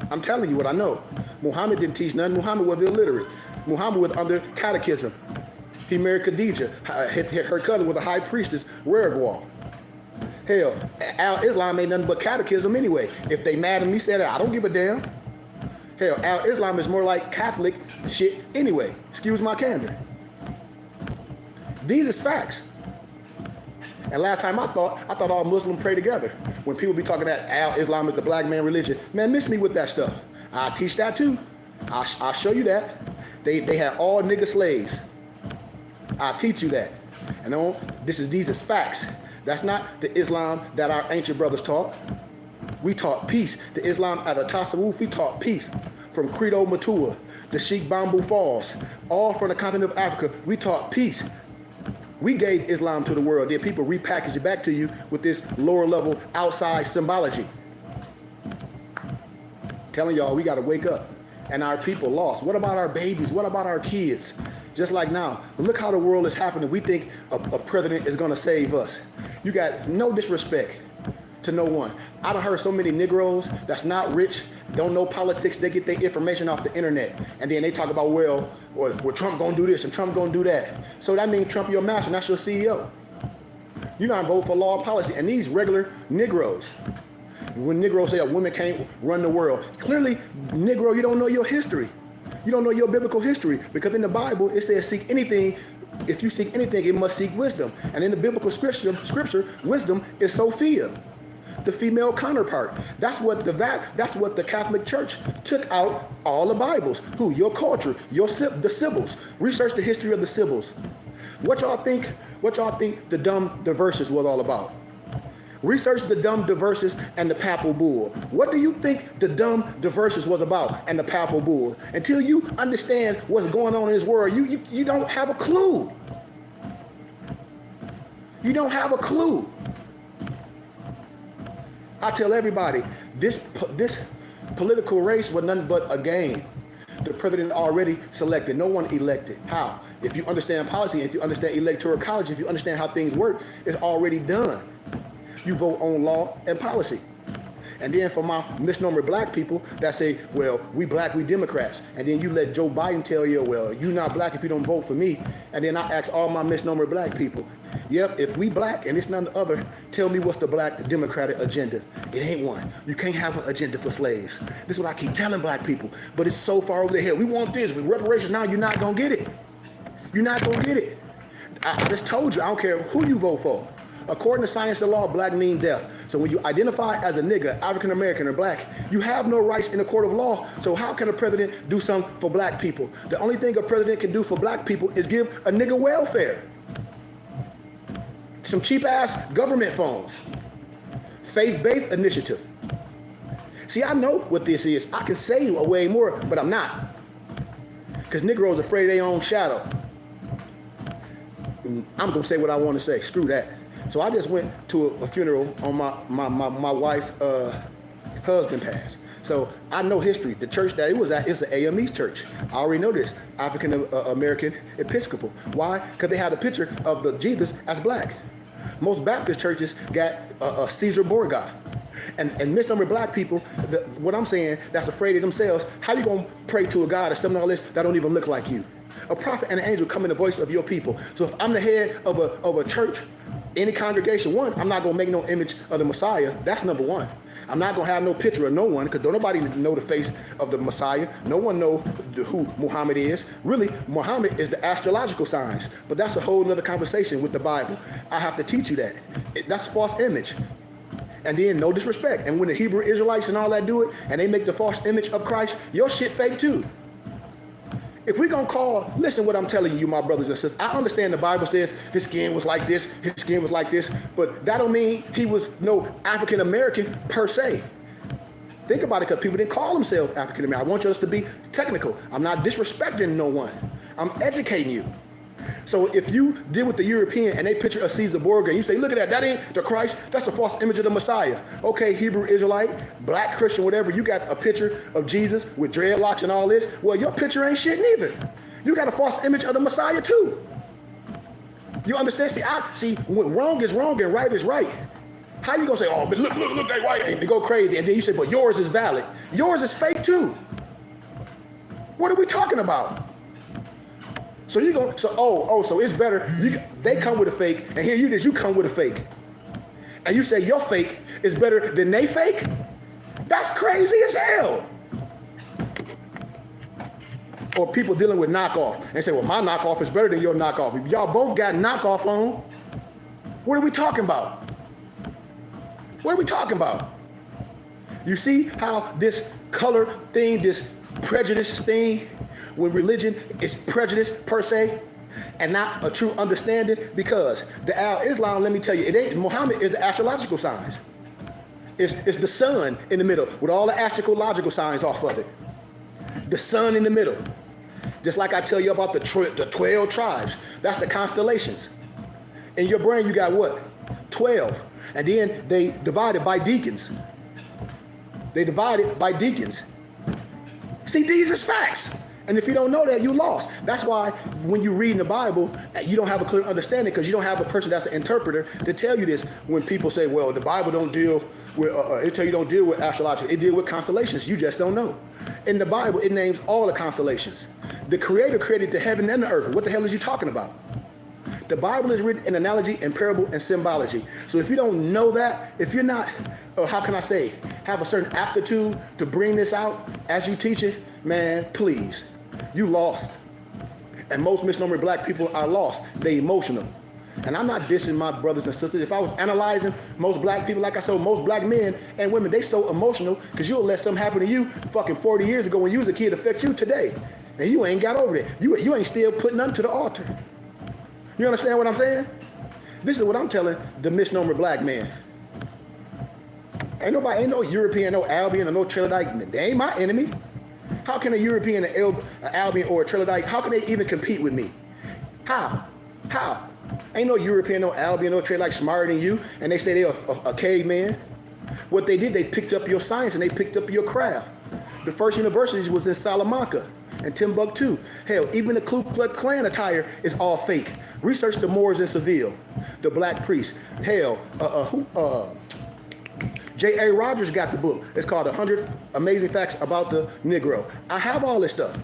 A: I'm telling you what I know. Muhammad didn't teach nothing. Muhammad was illiterate. Muhammad was under catechism. He married Khadijah. Her cousin was a high priestess, Rergwal. Hell, Al-Islam ain't nothing but catechism anyway. If they mad at me, say that, I don't give a damn. Hell, Al-Islam is more like Catholic shit anyway. Excuse my candor. These is facts. And last time I thought all Muslims pray together. When people be talking that Al-Islam is the black man religion, man, miss me with that stuff. I'll teach that too. I'll show you that. They had all nigga slaves. I'll teach you that. And these is facts. That's not the Islam that our ancient brothers taught. We taught peace. The Islam at the Tasawwuf, we taught peace. From Credo Matua, the Sheikh Bamboo Falls, all from the continent of Africa, we taught peace. We gave Islam to the world. Then people repackage it back to you with this lower level outside symbology. Telling y'all we got to wake up. And our people lost. What about our babies? What about our kids? Just like now, look how the world is happening. We think a president is going to save us. You got no disrespect to no one. I done heard so many Negroes that's not rich, don't know politics, they get their information off the internet. And then they talk about, well, Trump gonna do this and Trump gonna do that. So that means Trump your master, not your CEO. You don't vote for law and policy. And these regular Negroes, when Negroes say a woman can't run the world, clearly, Negro, you don't know your history. You don't know your biblical history, because in the Bible, it says seek anything. If you seek anything, it must seek wisdom. And in the biblical scripture, wisdom is Sophia, the female counterpart. That's what the Catholic Church took out all the Bibles. Who? Your culture, the Sibyls. Research the history of the Sibyls. What y'all think the dumb verses was all about? Research the dumb verses and the papal bull. What do you think the dumb verses was about and the papal bull? Until you understand what's going on in this world, you don't have a clue. You don't have a clue. I tell everybody, this political race was nothing but a game. The president already selected, no one elected. How? If you understand policy, if you understand electoral college, if you understand how things work, it's already done. You vote on law and policy. And then for my misnomer black people that say, well, we black, we Democrats. And then you let Joe Biden tell you, well, you're not black if you don't vote for me. And then I ask all my misnomer black people, yep, if we black and it's none other, tell me what's the black Democratic agenda. It ain't one. You can't have an agenda for slaves. This is what I keep telling black people. But it's so far over the head. We want this. With reparations now, you're not going to get it. You're not going to get it. I just told you, I don't care who you vote for. According to science and law, black means death. So when you identify as a nigga, African American or black, you have no rights in the court of law. So how can a president do something for black people? The only thing a president can do for black people is give a nigga welfare. Some cheap ass government phones. Faith-based initiative. See, I know what this is. I can say way more, but I'm not. Because Negroes are afraid of their own shadow. I'm going to say what I want to say. Screw that. So I just went to a funeral on my wife's husband passed. So I know history. The church that it was at is the AME church. I already know this. African American Episcopal. Why? Because they had a picture of the Jesus as black. Most Baptist churches got a Caesar Borgia. And misnomer black people, what I'm saying, that's afraid of themselves, how you going to pray to a God or something like this that don't even look like you? A prophet and an angel come in the voice of your people. So if I'm the head of a church, any congregation, one, I'm not going to make no image of the Messiah. That's number one. I'm not going to have no picture of no one, because don't nobody know the face of the Messiah. No one know who Muhammad is. Really, Muhammad is the astrological signs. But that's a whole other conversation with the Bible. I have to teach you that. That's false image. And then no disrespect. And when the Hebrew Israelites and all that do it, and they make the false image of Christ, your shit fake too. If we're going to call, listen what I'm telling you, my brothers and sisters. I understand the Bible says his skin was like this, his skin was like this, but that don't mean he was no African American per se. Think about it, because people didn't call themselves African American. I want us to be technical. I'm not disrespecting no one. I'm educating you. So if you deal with the European and they picture a Caesar Borgia and you say, look at that ain't the Christ, that's a false image of the Messiah. Okay, Hebrew Israelite, black Christian, whatever, you got a picture of Jesus with dreadlocks and all this. Well, your picture ain't shit neither. You got a false image of the Messiah too. You understand? See, when wrong is wrong and right is right. How you gonna say, oh, but look, they white, and they go crazy, and then you say, but yours is valid. Yours is fake too. What are we talking about? So you go, so it's better. They come with a fake, and here you come with a fake, and you say your fake is better than they fake. That's crazy as hell. Or people dealing with knockoff and say, well, my knockoff is better than your knockoff. If y'all both got knockoff on, what are we talking about? What are we talking about? You see how this color thing, this prejudice thing, when religion is prejudice per se and not a true understanding? Because the Islam, let me tell you, it ain't Muhammad is the astrological signs. It's the sun in the middle with all the astrological signs off of it. The sun in the middle. Just like I tell you about the 12 tribes. That's the constellations. In your brain, you got what? 12. And then they divided by deacons. They divided by deacons. See, these is facts. And if you don't know that, you lost. That's why when you read in the Bible, you don't have a clear understanding because you don't have a person that's an interpreter to tell you this. When people say, well, the Bible don't deal with, it tell you don't deal with astrology. It deals with constellations. You just don't know. In the Bible, it names all the constellations. The Creator created the heaven and the earth. What the hell is you talking about? The Bible is written in analogy and parable and symbology. So if you don't know that, if you're not, or how can I say, have a certain aptitude to bring this out as you teach it, man, please, you lost. And most misnomer black people are lost. They emotional. And I'm not dissing my brothers and sisters. If I was analyzing most black people, like I said, most black men and women, they so emotional because you'll let something happen to you fucking 40 years ago when you was a kid affect you today. And you ain't got over it. You ain't still putting nothing to the altar. You understand what I'm saying? This is what I'm telling the misnomer black man. Ain't no European, no Albion, or no Trilodite. They ain't my enemy. How can a European, an Albion, or a Trilodite, how can they even compete with me? How? Ain't no European, no Albion, no Trilodite smarter than you, and they say they're a caveman. What they did, they picked up your science and they picked up your craft. The first universities was in Salamanca and Timbuktu. Hell, even the Ku Klux Klan attire is all fake. Research the Moors in Seville, the black priests. Hell, J.A. Rogers got the book. It's called 100 Amazing Facts About the Negro. I have all this stuff.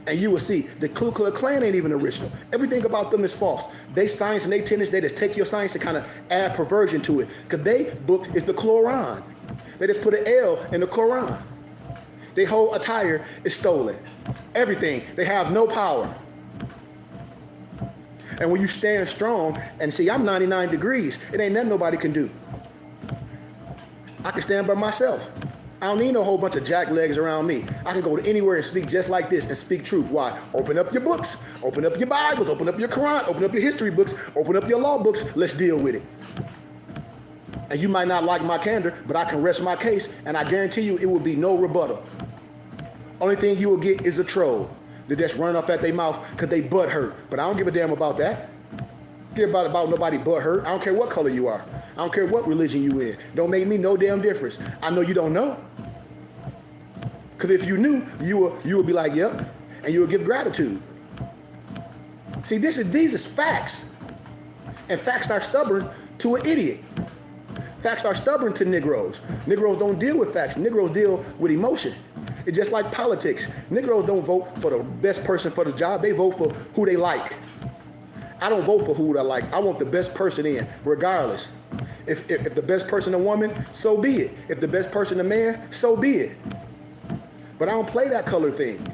A: And you will see the Ku Klux Klan ain't even original. Everything about them is false. They science and they tennis, they just take your science to kind of add perversion to it. Because they book is the Quran. They just put an L in the Quran. Their whole attire is stolen. Everything. They have no power. And when you stand strong, and see, I'm 99 degrees, it ain't nothing nobody can do. I can stand by myself. I don't need no whole bunch of jack legs around me. I can go to anywhere and speak just like this and speak truth. Why? Open up your books, open up your Bibles, open up your Quran, open up your history books, open up your law books. Let's deal with it. And you might not like my candor, but I can rest my case, and I guarantee you it will be no rebuttal. Only thing you will get is a troll that just run up at their mouth because they butt hurt. But I don't give a damn about that. Give about nobody butt hurt. I don't care what color you are. I don't care what religion you in. Don't make me no damn difference. I know you don't know. Because if you knew, you will be like, yep, and you will give gratitude. See, these is facts. And facts are stubborn to an idiot. Facts are stubborn to Negroes. Negroes don't deal with facts. Negroes deal with emotion. It's just like politics. Negroes don't vote for the best person for the job. They vote for who they like. I don't vote for who I like. I want the best person in, regardless. If the best person a woman, so be it. If the best person a man, so be it. But I don't play that color thing.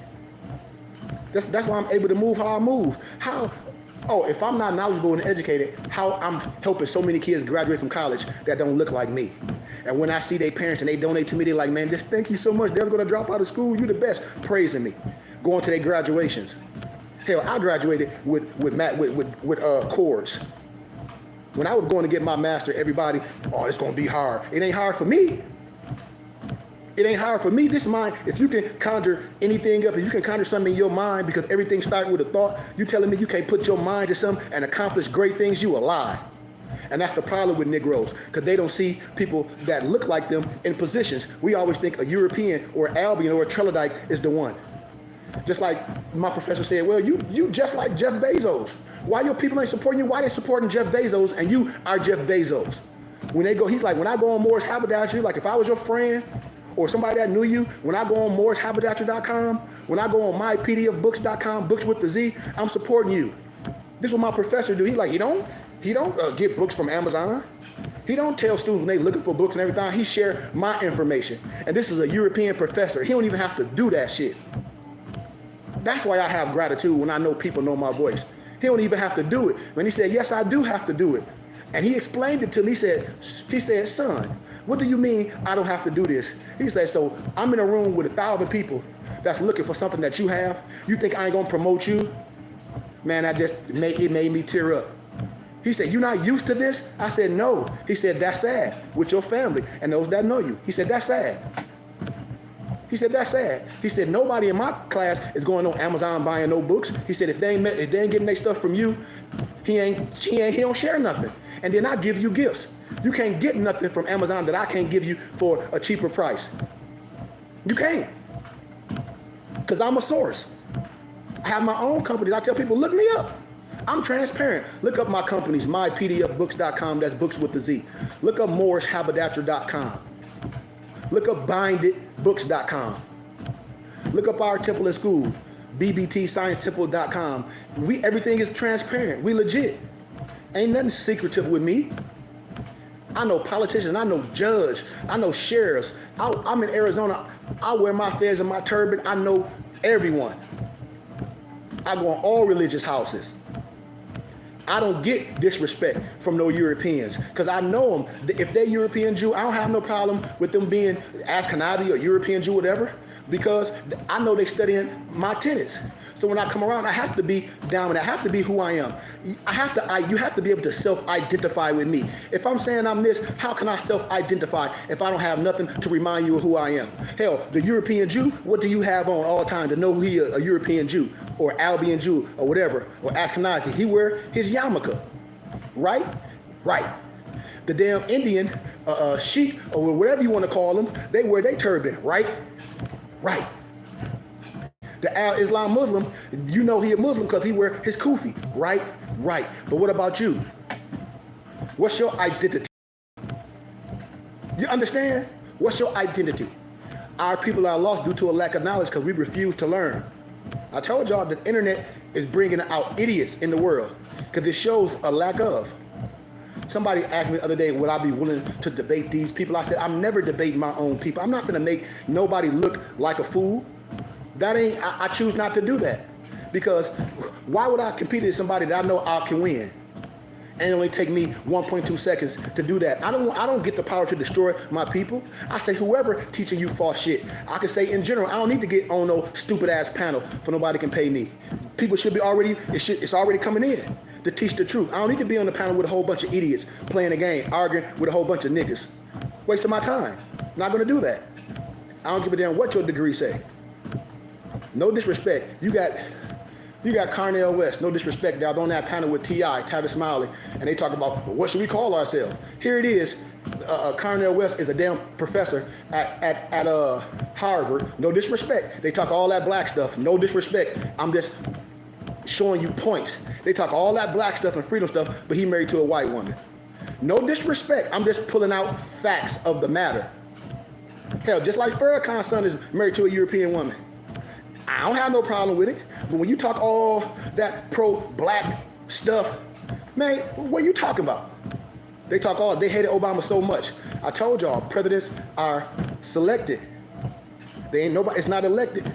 A: That's why I'm able to move how I move. If I'm not knowledgeable and educated, how I'm helping so many kids graduate from college that don't look like me. And when I see their parents and they donate to me, they're like, man, just thank you so much. They're going to drop out of school. You the best. Praising me. Going to their graduations. Hell, I graduated with chords. When I was going to get my master, everybody, it's going to be hard. It ain't hard for me. It ain't hard for me. This mind, if you can conjure anything up, if you can conjure something in your mind, because everything starting with a thought, you telling me you can't put your mind to something and accomplish great things, you a lie. And that's the problem with Negroes, because they don't see people that look like them in positions. We always think a European or Albion or a Trilodite is the one. Just like my professor said, well, you just like Jeff Bezos. Why your people ain't supporting you? Why they supporting Jeff Bezos and you are Jeff Bezos? When they go, he's like, when I go on Moore's Haberdashery, like if I was your friend or somebody that knew you, when I go on mooreshaberdashery.com, when I go on mypdfbooks.com, books with the Z, I'm supporting you. This is what my professor do. He don't get books from Amazon. He don't tell students when they looking for books and everything. He share my information. And this is a European professor. He don't even have to do that shit. That's why I have gratitude when I know people know my voice. He don't even have to do it. When he said, yes, I do have to do it. And he explained it to me. He said, son, what do you mean I don't have to do this? He said, so I'm in a room with 1,000 people, that's looking for something that you have, you think I ain't gonna promote you? Man, it made me tear up. He said, you're not used to this? I said, no. He said, that's sad with your family and those that know you. He said, that's sad. He said, that's sad. He said, nobody in my class is going on Amazon buying no books. He said, if they ain't getting their stuff from you, he don't share nothing. And then I give you gifts. You can't get nothing from Amazon that I can't give you for a cheaper price. You can't. Because I'm a source. I have my own companies. I tell people, look me up. I'm transparent. Look up my companies, mypdfbooks.com, that's books with the Z. Look up morrishaberdasher.com. Look up binditbooks.com. Look up our temple in school, bbtsciencetemple.com. Everything is transparent. We legit. Ain't nothing secretive with me. I know politicians, I know judges, I know sheriffs. I'm in Arizona. I wear my fez and my turban. I know everyone. I go in all religious houses. I don't get disrespect from no Europeans because I know them. If they're European Jew, I don't have no problem with them being Ashkenazi or European Jew, whatever, because I know they studying my tenets. So when I come around, I have to be dominant. I have to be who I am. You have to be able to self-identify with me. If I'm saying I'm this, how can I self-identify if I don't have nothing to remind you of who I am? Hell, the European Jew, what do you have on all the time to know who he is, a European Jew or Albion Jew or whatever, or Ashkenazi? He wear his yarmulke, right? Right. The damn Indian, Sheik, or whatever you want to call them, they wear their turban, right? Right. The Al-Islam Muslim, you know he a Muslim because he wear his kufi, right? Right. But what about you? What's your identity? You understand? What's your identity? Our people are lost due to a lack of knowledge because we refuse to learn. I told y'all the internet is bringing out idiots in the world because it shows a lack of. Somebody asked me the other day, would I be willing to debate these people? I said, I'm never debating my own people. I'm not going to make nobody look like a fool. I choose not to do that. Because why would I compete with somebody that I know I can win? And it only take me 1.2 seconds to do that. I don't get the power to destroy my people. I say whoever teaching you false shit. I can say in general, I don't need to get on no stupid ass panel for nobody can pay me. People should be it's already coming in to teach the truth. I don't need to be on the panel with a whole bunch of idiots playing a game, arguing with a whole bunch of niggas. Wasting my time. Not gonna do that. I don't give a damn what your degree say. No disrespect. You got Carnell West. No disrespect. They're on that panel with T.I., Tavis Smiley, and they talk about, well, what should we call ourselves? Here it is. Carnell West is a damn professor at Harvard. No disrespect. They talk all that black stuff. No disrespect. I'm just showing you points. They talk all that black stuff and freedom stuff, but he married to a white woman. No disrespect. I'm just pulling out facts of the matter. Hell, just like Farrakhan's son is married to a European woman. I don't have no problem with it. But when you talk all that pro-black stuff, man, what are you talking about? They hated Obama so much. I told y'all, presidents are selected. It's not elected.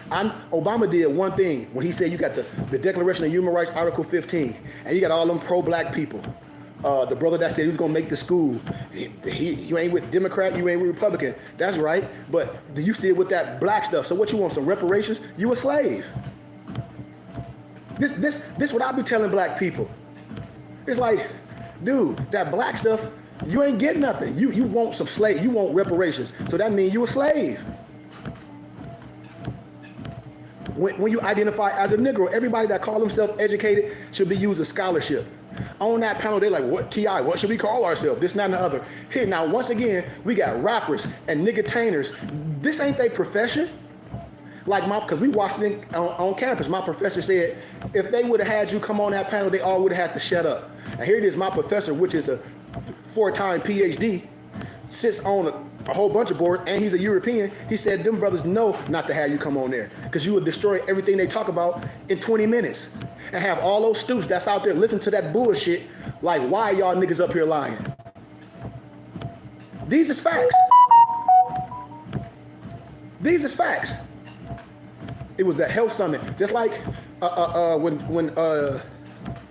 A: Obama did one thing when he said you got the Declaration of Human Rights, Article 15, and you got all them pro-black people. The brother that said he was gonna make the school, you ain't with Democrat, you ain't with Republican. That's right, but you still with that black stuff. So what you want, some reparations? You a slave. This what I be telling black people. It's like, dude, that black stuff, you ain't getting nothing. You want some slave, you want reparations. So that means you a slave. When you identify as a Negro, everybody that call themselves educated should be used a scholarship. On that panel, they're like, what T.I., what should we call ourselves? This, that, and the other. Here, now, once again, we got rappers and nigga-tainers. This ain't their profession. Because we watched it on campus. My professor said, if they would have had you come on that panel, they all would have had to shut up. And here it is, my professor, which is a 4-time PhD, sits on a whole bunch of boards, and he's a European. He said, them brothers know not to have you come on there because you would destroy everything they talk about in 20 minutes and have all those students that's out there listen to that bullshit like, why y'all niggas up here lying? These is facts. These is facts. It was the health summit, just like when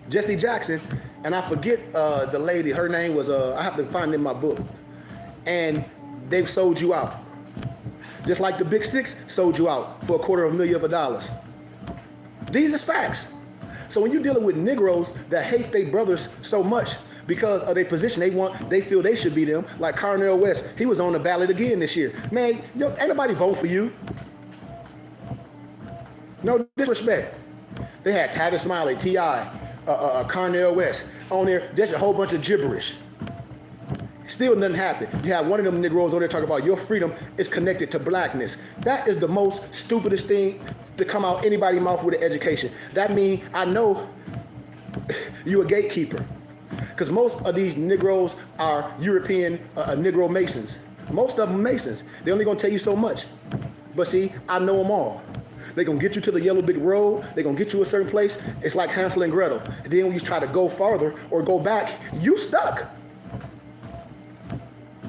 A: Jesse Jackson, and I forget the lady, her name was, I have to find it in my book, and they've sold you out. Just like the Big Six sold you out for $250,000. These is facts. So when you're dealing with Negroes that hate their brothers so much because of their position, they feel they should be them, like Cornel West, he was on the ballot again this year. Man, ain't nobody vote for you. No disrespect. They had Tavis Smiley, T.I., Cornel West on there. There's a whole bunch of gibberish. Still nothing happened. You have one of them Negroes on there talking about your freedom is connected to blackness. That is the most stupidest thing to come out anybody's mouth with an education. That means I know you a gatekeeper. Because most of these Negroes are European Negro Masons. Most of them Masons. They're only going to tell you so much. But see, I know them all. They're going to get you to the yellow brick road. They're going to get you a certain place. It's like Hansel and Gretel. And then when you try to go farther or go back, you stuck.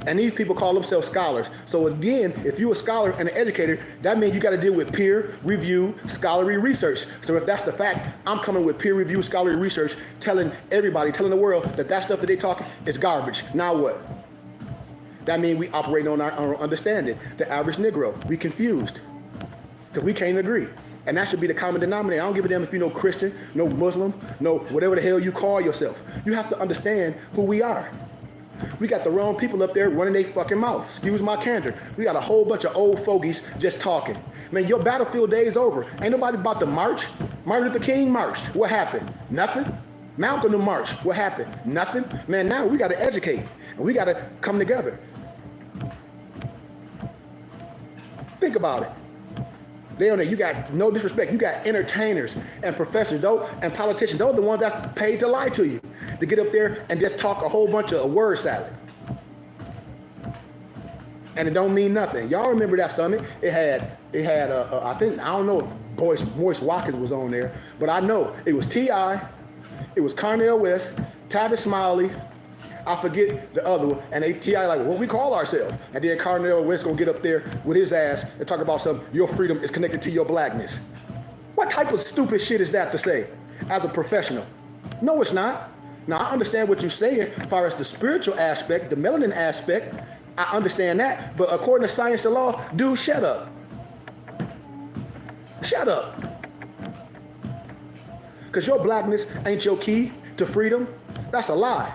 A: And these people call themselves scholars. So again, if you're a scholar and an educator, that means you got to deal with peer review scholarly research. So if that's the fact, I'm coming with peer review scholarly research, telling everybody, telling the world that stuff that they talking is garbage. Now what? That means we operate on our understanding. The average Negro, we confused because we can't agree. And that should be the common denominator. I don't give a damn if you know Christian, no Muslim, no whatever the hell you call yourself. You have to understand who we are. We got the wrong people up there running their fucking mouth. Excuse my candor. We got a whole bunch of old fogies just talking. Man, your battlefield day is over. Ain't nobody about to march. Martin Luther King marched. What happened? Nothing. Malcolm marched. What happened? Nothing. Man, now we got to educate. And we got to come together. Think about it. They on there, you got no disrespect. You got entertainers and professors, and politicians. Those are the ones that's paid to lie to you, to get up there and just talk a whole bunch of word salad. And it don't mean nothing. Y'all remember that summit? It had I think, I don't know if Maurice Watkins was on there, but I know it was T.I., it was Cornel West, Tavis Smiley, I forget the other one, and they T.I. like, what we call ourselves. And then Cornel West gonna get up there with his ass and talk about your freedom is connected to your blackness. What type of stupid shit is that to say as a professional? No, it's not. Now, I understand what you're saying as far as the spiritual aspect, the melanin aspect. I understand that. But according to science and law, dude, shut up. Shut up. Because your blackness ain't your key to freedom. That's a lie.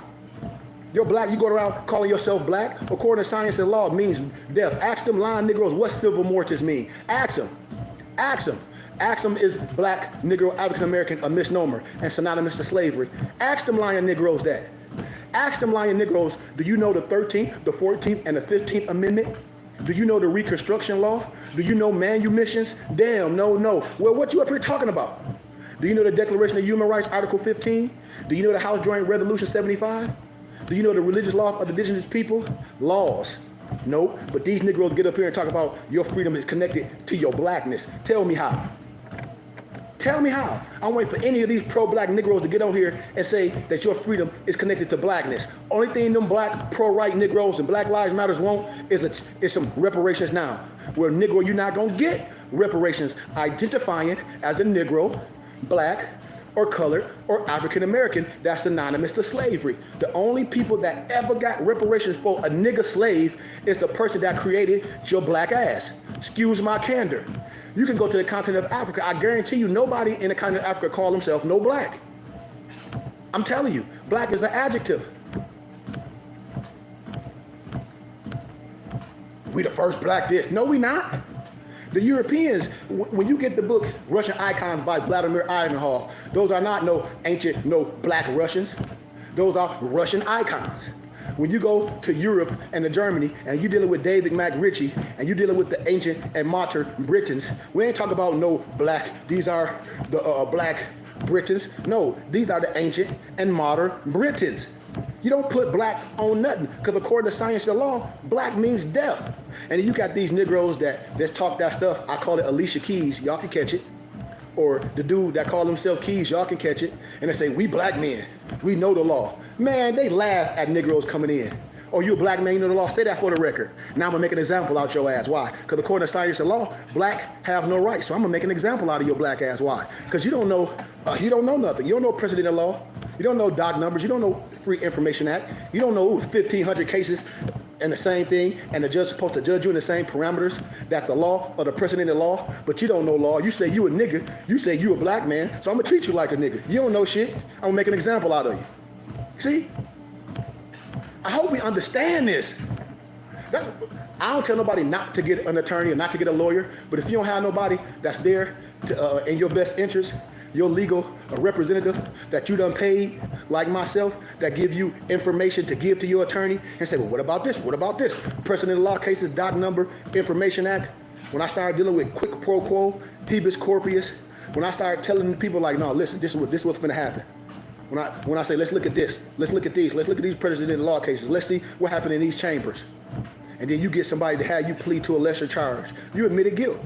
A: You're black, you go around calling yourself black, according to science and law, means death. Ask them lying Negroes what civil mortis mean. Ask them. Ask them. Ask them, is black, Negro, African American a misnomer and synonymous to slavery? Ask them lying Negroes that. Ask them lying Negroes, do you know the 13th, the 14th, and the 15th Amendment? Do you know the Reconstruction Law? Do you know manumissions? Damn, no. Well, what you up here talking about? Do you know the Declaration of Human Rights, Article 15? Do you know the House Joint Resolution 75? Do you know the religious law of the indigenous people? Laws. Nope. But these Negroes get up here and talk about your freedom is connected to your blackness. Tell me how. Tell me how. I'm waiting for any of these pro-black Negroes to get on here and say that your freedom is connected to blackness. Only thing them black pro-right Negroes and Black Lives Matters want is some reparations now. Where Negro, you're not going to get reparations identifying as a Negro, black, or colored, or African American that's synonymous to slavery. The only people that ever got reparations for a nigger slave is the person that created your black ass. Excuse my candor. You can go to the continent of Africa. I guarantee you nobody in the continent of Africa call themselves no black. I'm telling you, black is an adjective. We the first black this. No, we not. The Europeans, when you get the book Russian Icons by Vladimir Ivanhoff, those are not no ancient, no black Russians. Those are Russian icons. When you go to Europe and to Germany and you're dealing with David McRitchie and you're dealing with the ancient and modern Britons, we ain't talking about no black, these are the black Britons. No, these are the ancient and modern Britons. You don't put black on nothing because according to science and law, black means death. And you got these Negroes that just talk that stuff. I call it Alicia Keys. Y'all can catch it. Or the dude that call himself Keys. Y'all can catch it. And they say, we black men. We know the law. Man, they laugh at Negroes coming in. Oh, you a black man, you know the law? Say that for the record. Now I'm going to make an example out your ass. Why? Because according to science and law, black have no rights. So I'm going to make an example out of your black ass. Why? Because you don't know nothing. You don't know precedent law. You don't know doc numbers. You don't know Free Information Act. You don't know 1,500 cases and the same thing, and the judge is supposed to judge you in the same parameters that the law or the person in the law, but you don't know law. You say you a nigga, you say you a black man, so I'm gonna treat you like a nigga. You don't know shit. I'm gonna make an example out of you. See? I hope we understand this. I don't tell nobody not to get an attorney or not to get a lawyer, but if you don't have nobody that's there to, in your best interest, your legal representative that you done paid, like myself, that give you information to give to your attorney and say, well, what about this? What about this? Person in the law cases, doc number, Information Act. When I started dealing with quid pro quo, habeas corpus, when I started telling people like, no, listen, this is what's gonna happen. When I say, let's look at this, let's look at these presidents in the law cases, let's see what happened in these chambers. And then you get somebody to have you plead to a lesser charge. You admitted guilt.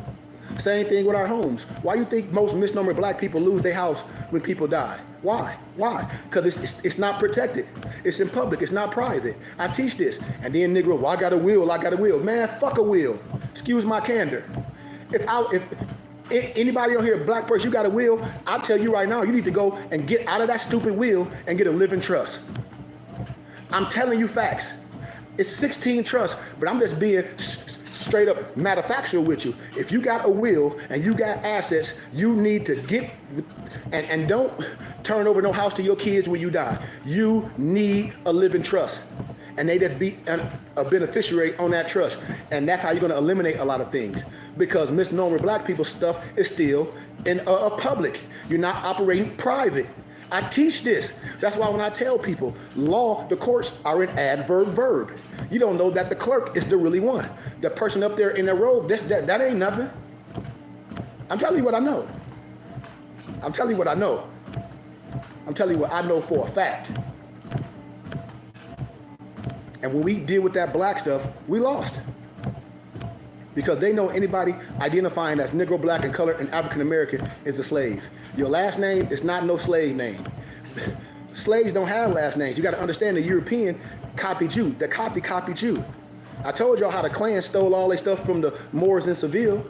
A: Same thing with our homes. Why you think most misnomer black people lose their house when people die? Why? Why? Because it's not protected. It's in public. It's not private. I teach this. And then Negro, well, I got a will. I got a will. Man, fuck a will. Excuse my candor. If anybody on here, a black person, you got a will, I'll tell you right now, you need to go and get out of that stupid will and get a living trust. I'm telling you facts. It's 16 trusts, but I'm just being straight up manufacturer with you. If you got a will and you got assets, you need to get, and don't turn over no house to your kids when you die. You need a living trust. And they just be a beneficiary on that trust. And that's how you're gonna eliminate a lot of things. Because misnomer black people stuff is still in a public. You're not operating private. I teach this. That's why when I tell people, law, the courts are an adverb verb. You don't know that the clerk is the really one. The person up there in the robe, that ain't nothing. I'm telling you what I know. I'm telling you what I know. I'm telling you what I know for a fact. And when we deal with that black stuff, we lost. Because they know anybody identifying as Negro, black, and colored and African American is a slave. Your last name is not no slave name. Slaves don't have last names. You got to understand the European copied you. The copy copied you. I told y'all how the Klan stole all their stuff from the Moors in Seville.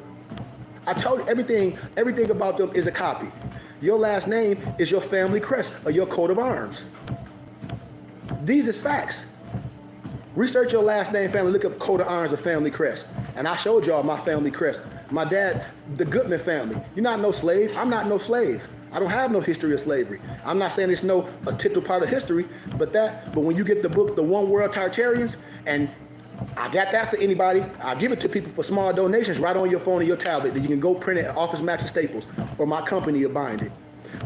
A: I told you everything about them is a copy. Your last name is your family crest or your coat of arms. These is facts. Research your last name, family, look up coat of arms or family crest. And I showed y'all my family crest. My dad, the Goodman family. You're not no slave. I'm not no slave. I don't have no history of slavery. I'm not saying it's no a tittle part of history, but when you get the book, The One World Tartarians, and I got that for anybody. I give it to people for small donations right on your phone or your tablet that you can go print it at Office Max and Staples, or my company will bind it.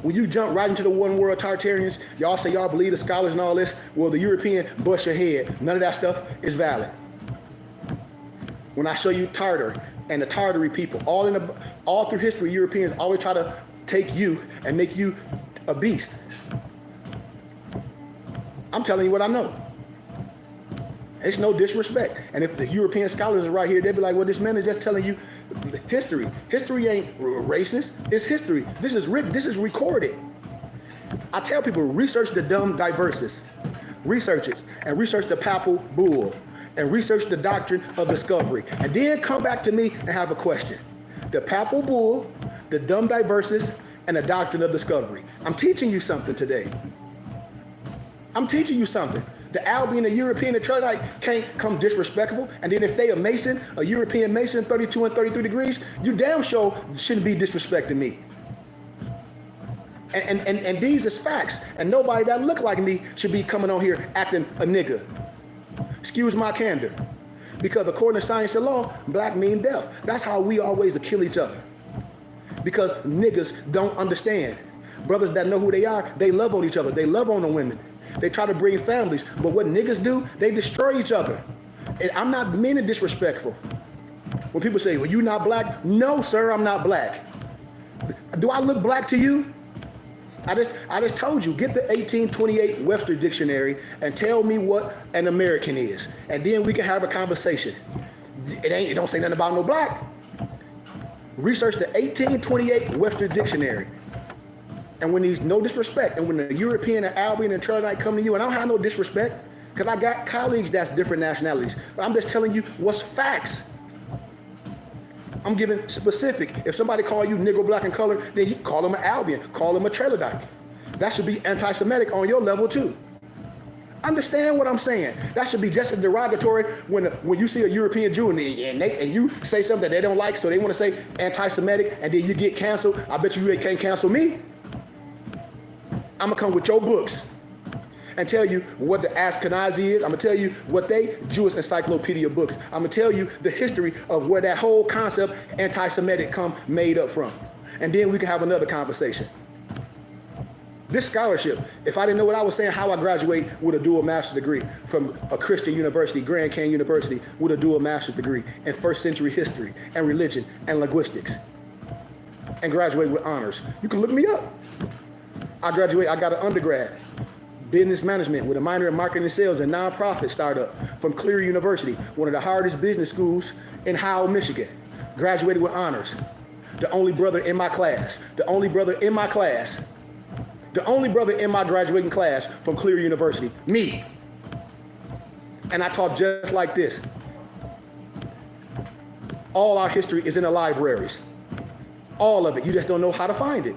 A: When you jump right into the One World Tartarians, y'all say y'all believe the scholars and all this. Well, the European bust your head. None of that stuff is valid. When I show you Tartar and the Tartary people, all through history, Europeans always try to take you and make you a beast. I'm telling you what I know. It's no disrespect. And if the European scholars are right here, they'd be like, well, this man is just telling you history. History ain't racist. It's history. This is written. This is recorded. I tell people, research the dumb diverses. Research it. And research the papal bull. And research the doctrine of discovery. And then come back to me and have a question. The papal bull, the dumb diverses, and the doctrine of discovery. I'm teaching you something today. I'm teaching you something. The Albion, a European, a Trudite can't come disrespectful. And then if they a Mason, a European Mason, 32 and 33 degrees, you damn sure shouldn't be disrespecting me. And these is facts. And nobody that look like me should be coming on here acting a nigga. Excuse my candor. Because according to science and law, black mean death. That's how we always kill each other. Because niggas don't understand. Brothers that know who they are, they love on each other. They love on the women. They try to bring families. But what niggas do, they destroy each other. And I'm not meaning disrespectful. When people say, well, you not black? No, sir, I'm not black. Do I look black to you? I just told you, get the 1828 Webster Dictionary and tell me what an American is. And then we can have a conversation. It don't say nothing about no black. Research the 1828 Webster Dictionary. And when there's no disrespect, and when the European and Albion and Trudite come to you, and I don't have no disrespect, because I got colleagues that's different nationalities, but I'm just telling you what's facts. I'm giving specific. If somebody call you Negro, black, and colored, then you call them an Albion, call them a Trudite. That should be anti-Semitic on your level too. Understand what I'm saying? That should be just as derogatory when you see a European Jew and you say something that they don't like, so they want to say anti-Semitic, and then you get canceled. I bet you they can't cancel me. I'm gonna come with your books and tell you what the Ashkenazi is. I'm gonna tell you what they Jewish encyclopedia books. I'm gonna tell you the history of where that whole concept anti-Semitic come made up from, and then we can have another conversation. This scholarship, if I didn't know what I was saying, how I graduate with a dual master's degree from a Christian university, Grand Canyon University, with a dual master's degree in first century history and religion and linguistics, and graduate with honors. You can look me up. I got an undergrad, business management with a minor in marketing and sales and nonprofit startup from Clear University, one of the hardest business schools in Howell, Michigan. Graduated with honors. The only brother in my class. The only brother in my graduating class from Clear University. Me. And I taught just like this. All our history is in the libraries. All of it. You just don't know how to find it.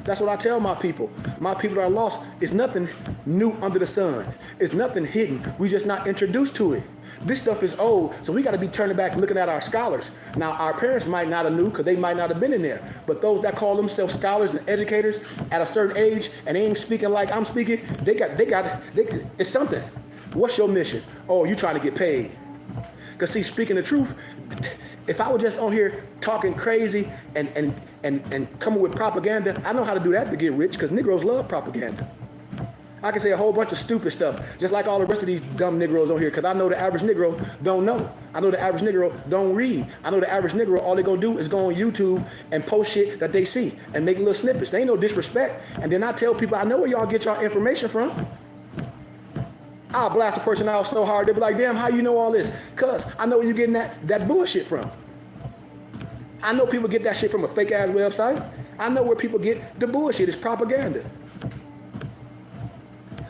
A: That's what I tell my people. My people that are lost, it's nothing new under the sun. It's nothing hidden. We just not introduced to it. This stuff is old, so we got to be turning back looking at our scholars. Now, our parents might not have knew because they might not have been in there. But those that call themselves scholars and educators at a certain age and they ain't speaking like I'm speaking, it's something. What's your mission? Oh, you trying to get paid. Because see, speaking the truth, if I were just on here talking crazy and coming with propaganda, I know how to do that to get rich because Negroes love propaganda. I can say a whole bunch of stupid stuff, just like all the rest of these dumb Negroes on here, because I know the average Negro don't know. I know the average Negro don't read. I know the average Negro, all they gonna do is go on YouTube and post shit that they see and make little snippets. They ain't no disrespect. And then I tell people, I know where y'all get y'all information from. I'll blast a person out so hard, they'll be like, damn, how you know all this? Because I know where you getting that bullshit from. I know people get that shit from a fake-ass website. I know where people get the bullshit. It's propaganda.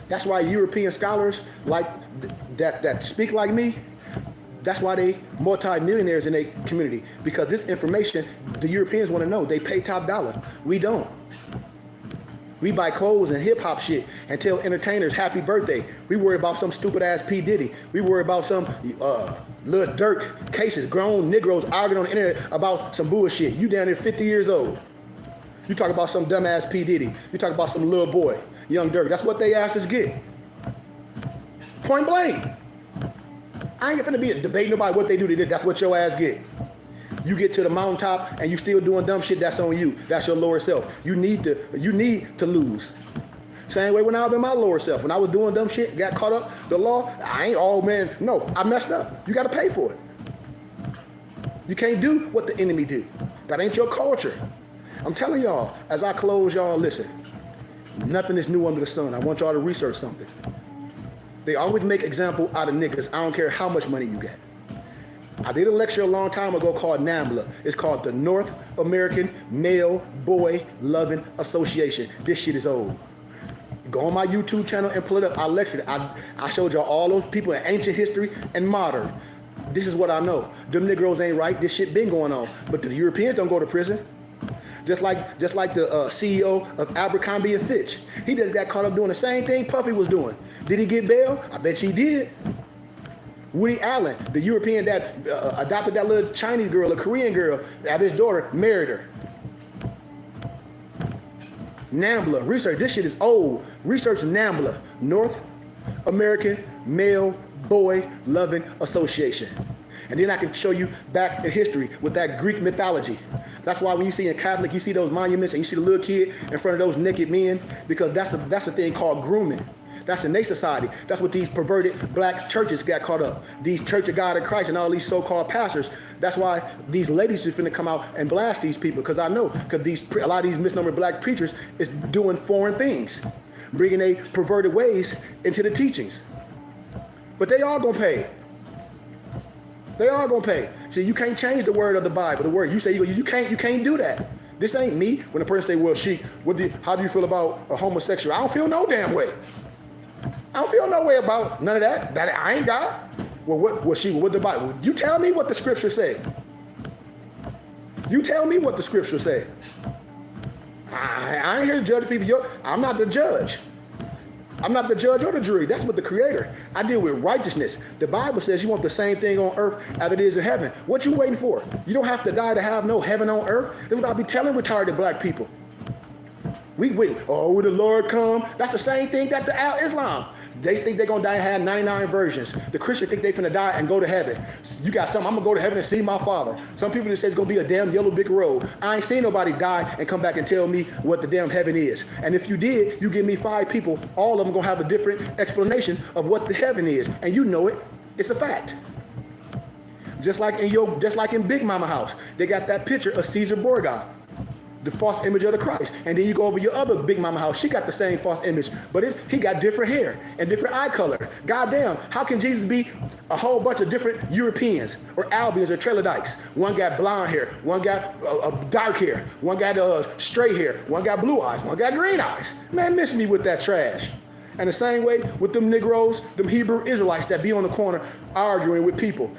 A: That's why European scholars like that speak like me, that's why they multi-millionaires in their community. Because this information, the Europeans want to know. They pay top dollar. We don't. We buy clothes and hip-hop shit and tell entertainers happy birthday. We worry about some stupid-ass P. Diddy. We worry about some Lil Durk cases, grown Negroes arguing on the internet about some bullshit. You down there 50 years old. You talk about some dumbass P. Diddy. You talk about some little boy, young Durk. That's what they asses get. Point blank. I ain't finna be debating about what they do. That's what your ass get. You get to the mountaintop and you still doing dumb shit, that's on you. That's your lower self. You need to lose. Same way when I was in my lower self. When I was doing dumb shit, got caught up, the law, I ain't, oh man, no, I messed up. You gotta pay for it. You can't do what the enemy do. That ain't your culture. I'm telling y'all, as I close, y'all listen. Nothing is new under the sun. I want y'all to research something. They always make example out of niggas. I don't care how much money you get. I did a lecture a long time ago called NAMBLA. It's called the North American Male Boy Loving Association. This shit is old. Go on my YouTube channel and pull it up. I lectured. I showed y'all all those people in ancient history and modern. This is what I know. Them Negroes ain't right. This shit been going on. But the Europeans don't go to prison. Just like the CEO of Abercrombie and Fitch. He just got caught up doing the same thing Puffy was doing. Did he get bail? I bet he did. Woody Allen, the European that adopted that little Chinese girl, a Korean girl, that his daughter married her. NAMBLA, research, this shit is old. Research NAMBLA, North American Male Boy Loving Association. And then I can show you back in history with that Greek mythology. That's why when you see in Catholic, you see those monuments and you see the little kid in front of those naked men, because that's the thing called grooming. That's in their society. That's what these perverted black churches got caught up. These Church of God in Christ and all these so-called pastors. That's why these ladies are finna come out and blast these people, because I know, because a lot of these misnomer black preachers is doing foreign things, bringing their perverted ways into the teachings. But they all gonna pay. They all gonna pay. See, you can't change the word of the Bible. The word you say you can't do that. This ain't me. When a person say, "Well, how do you feel about a homosexual?" I don't feel no damn way. I don't feel no way about none of that. That I ain't God. Well, what the Bible? You tell me what the scripture say. You tell me what the scripture say. I ain't here to judge people. I'm not the judge. I'm not the judge or the jury. That's what the creator. I deal with righteousness. The Bible says you want the same thing on earth as it is in heaven. What you waiting for? You don't have to die to have no heaven on earth. That's what I be telling retarded black people. We wait, oh, will the Lord come? That's the same thing that the Islam. They think they're going to die and have 99 versions. The Christian think they're finna die and go to heaven. You got something, I'm going to go to heaven and see my Father. Some people just say it's going to be a damn yellow brick road. I ain't seen nobody die and come back and tell me what the damn heaven is. And if you did, you give me 5 people, all of them going to have a different explanation of what the heaven is. And you know it. It's a fact. Just like in Big Mama house, they got that picture of Caesar Borgia, the false image of the Christ. And then you go over your other Big Mama house, she got the same false image, but he got different hair and different eye color. Goddamn, how can Jesus be a whole bunch of different Europeans or Albions or Trelodikes? One got blonde hair, one got dark hair, one got straight hair, one got blue eyes, one got green eyes. Man, miss me with that trash. And the same way with them Negroes, them Hebrew Israelites that be on the corner arguing with people.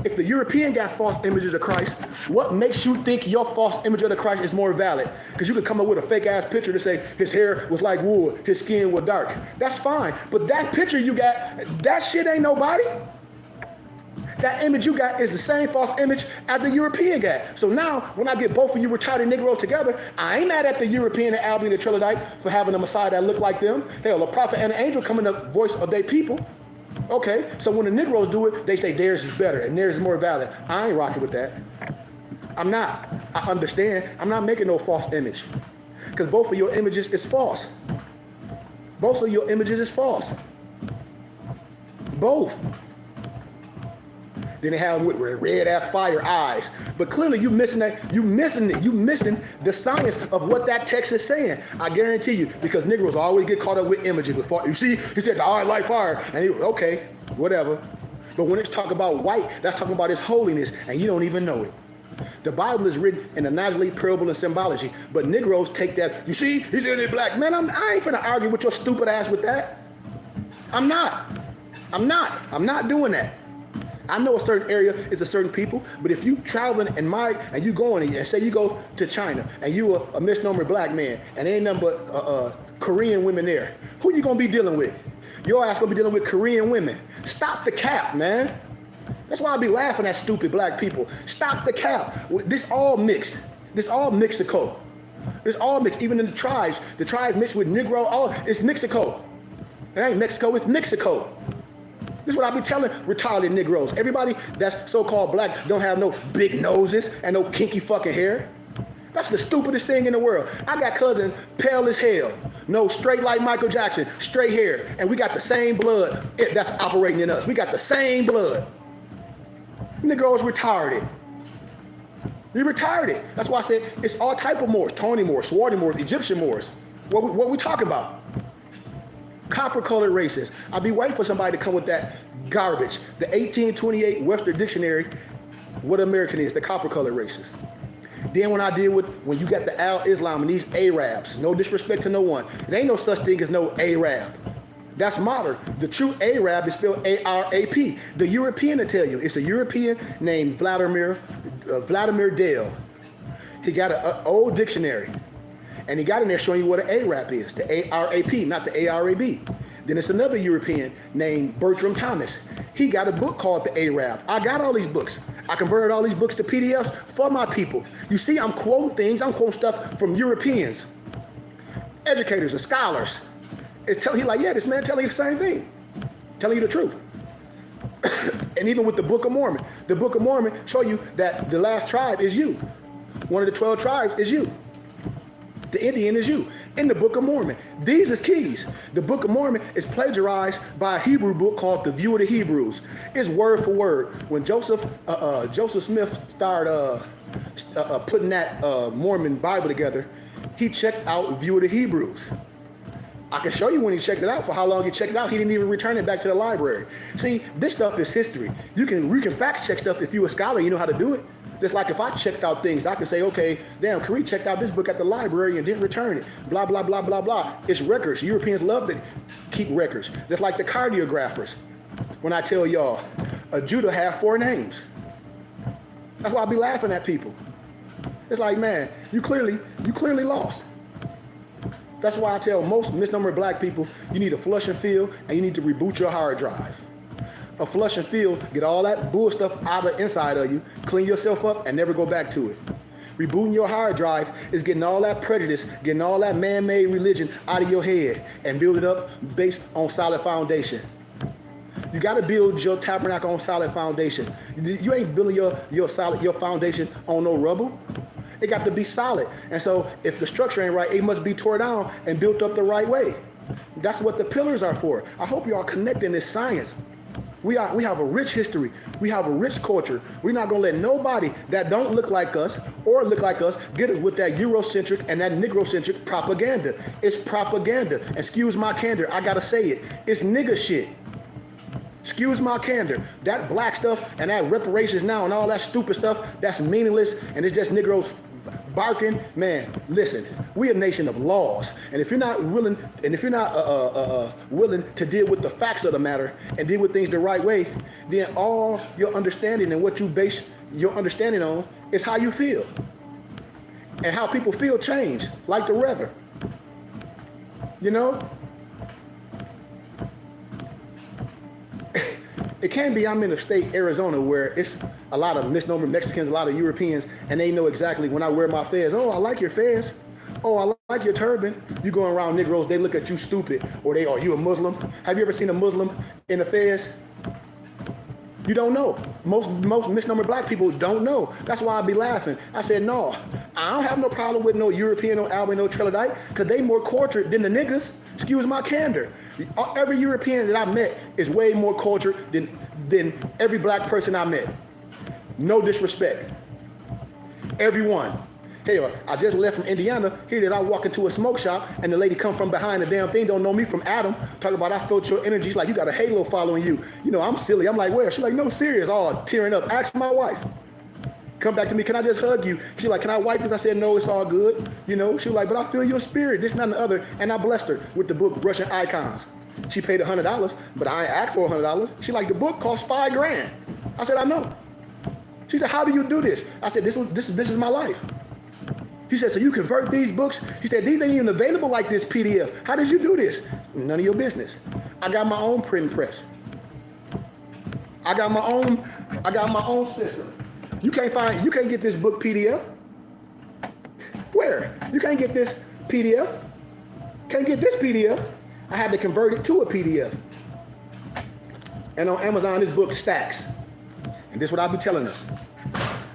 A: If the European got false images of Christ, what makes you think your false image of the Christ is more valid? Because you could come up with a fake ass picture to say his hair was like wool, his skin was dark. That's fine. But that picture you got, that shit ain't nobody. That image you got is the same false image as the European got. So now, when I get both of you retarded Negroes together, I ain't mad at the European and Albion and Trilodite for having a Messiah that look like them. Hell, a prophet and an angel come in the voice of their people. Okay, so when the Negroes do it, they say theirs is better and theirs is more valid. I ain't rocking with that. I'm not. I understand. I'm not making no false image. Because both of your images is false. Both of your images is false. Both. Then they have them with red ass fire eyes. But clearly you missing that, you missing the science of what that text is saying. I guarantee you, because Negroes always get caught up with images with fire. You see, he said the eye like fire. And okay, whatever. But when it's talking about white, that's talking about his holiness, and you don't even know it. The Bible is written in analogy, parable, and symbology. But Negroes take that, you see, he's in it black. Man, I ain't finna argue with your stupid ass with that. I'm not doing that. I know a certain area is a certain people, but if you traveling and you going and say you go to China and you a misnomer black man and ain't nothing but Korean women there, who you gonna be dealing with? Your ass gonna be dealing with Korean women. Stop the cap, man. That's why I be laughing at stupid black people. Stop the cap. This all mixed. This all Mexico. It's all mixed. Even in the tribes mixed with Negro. It's Mexico. It ain't Mexico. It's Mexico. This is what I be telling retarded Negroes. Everybody that's so-called black don't have no big noses and no kinky fucking hair. That's the stupidest thing in the world. I got cousins pale as hell. No, straight like Michael Jackson, straight hair. And we got the same blood that's operating in us. We got the same blood. Negroes retarded. We retarded. That's why I said it's all type of Moors. Tony Moors, Swarty Moors, Egyptian Moors. What we talking about? Copper-colored races. I'll be waiting for somebody to come with that garbage. The 1828 Webster Dictionary, what American is, the copper-colored races. Then when you got the Al-Islam and these Arabs, no disrespect to no one, there ain't no such thing as no Arab. That's modern. The true Arab is spelled A-R-A-P. The European will tell you. It's a European named Vladimir Dale. He got an old dictionary. And he got in there showing you what an Arab is, the A-R-A-P, not the A-R-A-B. Then it's another European named Bertram Thomas. He got a book called the Arab. I got all these books. I converted all these books to PDFs for my people. You see, I'm quoting things. I'm quoting stuff from Europeans, educators and scholars. He like, yeah, this man telling you the same thing, telling you the truth. And even with the Book of Mormon show you that the last tribe is you. One of the 12 tribes is you. The Indian is you. In the Book of Mormon. These is keys. The Book of Mormon is plagiarized by a Hebrew book called The View of the Hebrews. It's word for word. When Joseph Smith started putting that Mormon Bible together, he checked out View of the Hebrews. I can show you when he checked it out. For how long he checked it out, he didn't even return it back to the library. See, this stuff is history. You can fact check stuff if you're a scholar, you know how to do it. Just like if I checked out things, I could say, okay, damn, Kareem checked out this book at the library and didn't return it. Blah, blah, blah, blah, blah. It's records. Europeans love to keep records. Just like the cardiographers. When I tell y'all, Judah have 4 names. That's why I be laughing at people. It's like, man, you clearly lost. That's why I tell most misnomer black people, you need to flush and fill, and you need to reboot your hard drive. A flush and fill, get all that bull stuff out of the inside of you, clean yourself up, and never go back to it. Rebooting your hard drive is getting all that prejudice, getting all that man-made religion out of your head, and build it up based on solid foundation. You got to build your tabernacle on solid foundation. You ain't building your foundation on no rubble. It got to be solid. And so if the structure ain't right, it must be tore down and built up the right way. That's what the pillars are for. I hope you all connecting this science. We have a rich history. We have a rich culture. We're not going to let nobody that don't look like us or look like us get us with that Eurocentric and that Negrocentric propaganda. It's propaganda. Excuse my candor. I got to say it. It's nigga shit. Excuse my candor. That black stuff and that reparations now and all that stupid stuff, that's meaningless, and it's just Negroes barking. Man, listen, we a nation of laws, and if you're not willing, willing to deal with the facts of the matter and deal with things the right way, then all your understanding and what you base your understanding on is how you feel, and how people feel change, like the weather. You know. It can be I'm in a state, Arizona, where it's a lot of misnomer Mexicans, a lot of Europeans, and they know exactly when I wear my fez. Oh, I like your fez. Oh, I like your turban. You going around Negroes, they look at you stupid. Or are you a Muslim? Have you ever seen a Muslim in a fez? You don't know. Most misnomer black people don't know. That's why I be laughing. I said, no, I don't have no problem with no European, no Albany, no Trilodite, because they more cultured than the niggas. Excuse my candor. Every European that I met is way more cultured than every black person I met. No disrespect. Everyone. Hell, I just left from Indiana. Here it is, I walk into a smoke shop, and the lady come from behind the damn thing, don't know me from Adam. Talking about, I felt your energy. She's like, you got a halo following you. You know, I'm silly. I'm like, where? She's like, no, serious. Oh, tearing up. Ask my wife. Come back to me, can I just hug you? She's like, can I wipe this? I said, no, it's all good. You know, she was like, but I feel your spirit, this, that, and the other. And I blessed her with the book, Russian Icons. She paid $100, but I ain't asked for $100. She like, the book cost $5,000. I said, I know. She said, how do you do this? I said, this is my life. He said, so you convert these books? He said, these ain't even available like this PDF. How did you do this? None of your business. I got my own print press. I got my own system. You can't get this book PDF. Where? You can't get this PDF. Can't get this PDF. I had to convert it to a PDF. And on Amazon, this book stacks. And this is what I'll be telling us.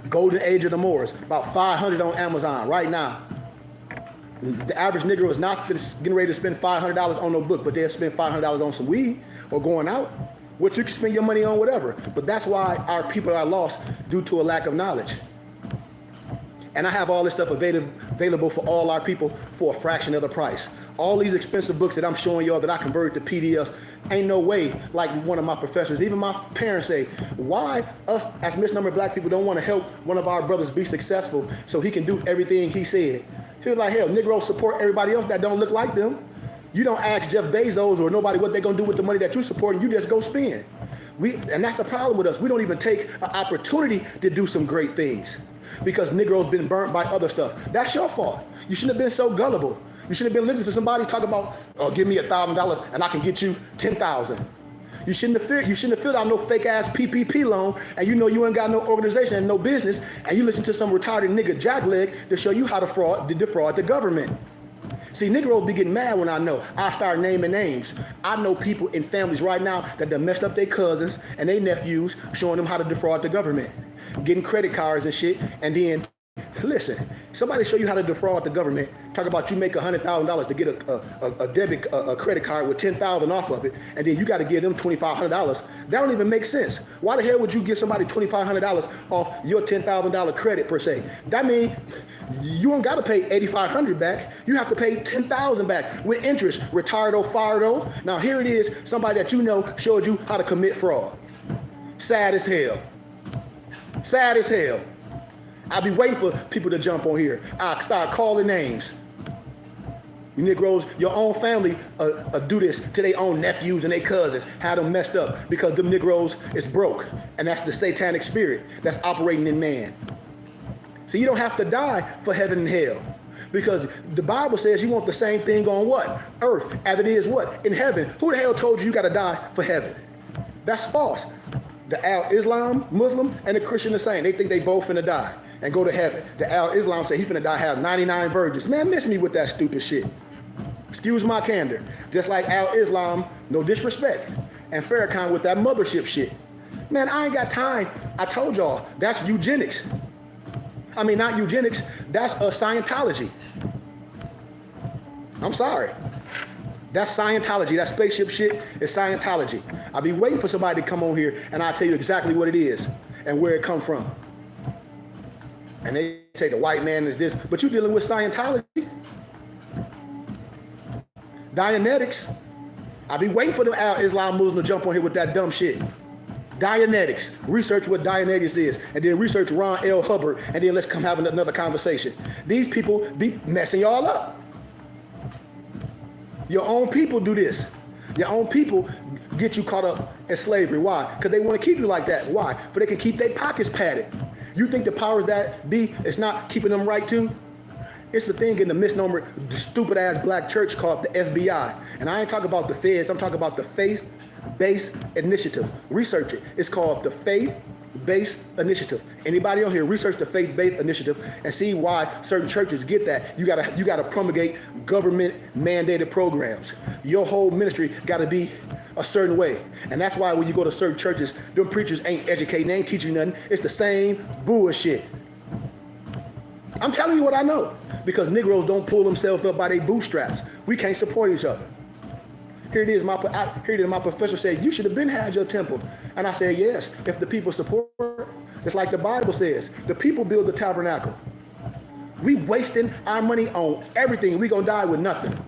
A: Golden Age of the Moors, about 500 on Amazon right now. The average Negro is not getting ready to spend $500 on no book, but they'll spend $500 on some weed or going out, which you can spend your money on whatever. But that's why our people are lost due to a lack of knowledge. And I have all this stuff available for all our people for a fraction of the price. All these expensive books that I'm showing y'all that I converted to PDFs, ain't no way, like one of my professors, even my parents say, why us as misnumbered black people don't want to help one of our brothers be successful so he can do everything he said. He was like, hell, Negroes support everybody else that don't look like them. You don't ask Jeff Bezos or nobody what they're going to do with the money that you support, and you just go spend. And that's the problem with us. We don't even take an opportunity to do some great things because Negroes been burnt by other stuff. That's your fault. You shouldn't have been so gullible. You should have been listening to somebody talk about, oh, give me $1,000 and I can get you $10,000. You shouldn't have filled out no fake ass PPP loan, and you know you ain't got no organization and no business, and you listen to some retarded nigga jackleg to show you how to defraud the government. See, Negroes be getting mad when I start naming names. I know people in families right now that done messed up their cousins and their nephews, showing them how to defraud the government, getting credit cards and shit, and then, listen, somebody show you how to defraud the government, talk about you make $100,000 to get a credit card with $10,000 off of it, and then you got to give them $2,500. That don't even make sense. Why the hell would you give somebody $2,500 off your $10,000 credit per se? That means you don't got to pay $8,500 back. You have to pay $10,000 back with interest. Retardo, fardo. Now here it is, somebody that you know showed you how to commit fraud. Sad as hell. Sad as hell. I'll be waiting for people to jump on here. I'll start calling names. You Negroes, your own family do this to their own nephews and their cousins, have them messed up because them Negroes is broke. And that's the satanic spirit that's operating in man. So you don't have to die for heaven and hell. Because the Bible says you want the same thing on what? Earth, as it is what? In heaven. Who the hell told you you got to die for heaven? That's false. The Al-Islam, Muslim, and the Christian are saying they think they both finna die and go to heaven. The Al-Islam say he finna die, have 99 virgins. Man, miss me with that stupid shit. Excuse my candor. Just like Al-Islam, no disrespect, and Farrakhan with that mothership shit. Man, I ain't got time. I told y'all, that's eugenics. I mean, not eugenics, that's Scientology. I'm sorry. That's Scientology. That spaceship shit is Scientology. I'll be waiting for somebody to come on here and I'll tell you exactly what it is and where it come from. And they say the white man is this, but you're dealing with Scientology. Dianetics. I'll be waiting for the Islam Muslim to jump on here with that dumb shit. Dianetics. Research what Dianetics is, and then research Ron L. Hubbard, and then let's come have another conversation. These people be messing y'all up. Your own people do this. Your own people get you caught up in slavery. Why? Because they want to keep you like that. Why? For they can keep their pockets padded. You think the powers that be is not keeping them right too? It's the thing in the misnomer, the stupid ass black church called the FBI. And I ain't talking about the feds, I'm talking about the faith-based initiative. Research it. It's called the faith-based initiative. Anybody on here, research the faith-based initiative and see why certain churches get that. You gotta promulgate government mandated programs. Your whole ministry gotta be a certain way. And that's why when you go to certain churches, them preachers ain't educating, they ain't teaching nothing. It's the same bullshit. I'm telling you what I know. Because Negroes don't pull themselves up by their bootstraps. We can't support each other. Here it is, my professor said, you should have been had your temple. And I said, yes, if the people support, it's like the Bible says, the people build the tabernacle. We wasting our money on everything. We gonna die with nothing.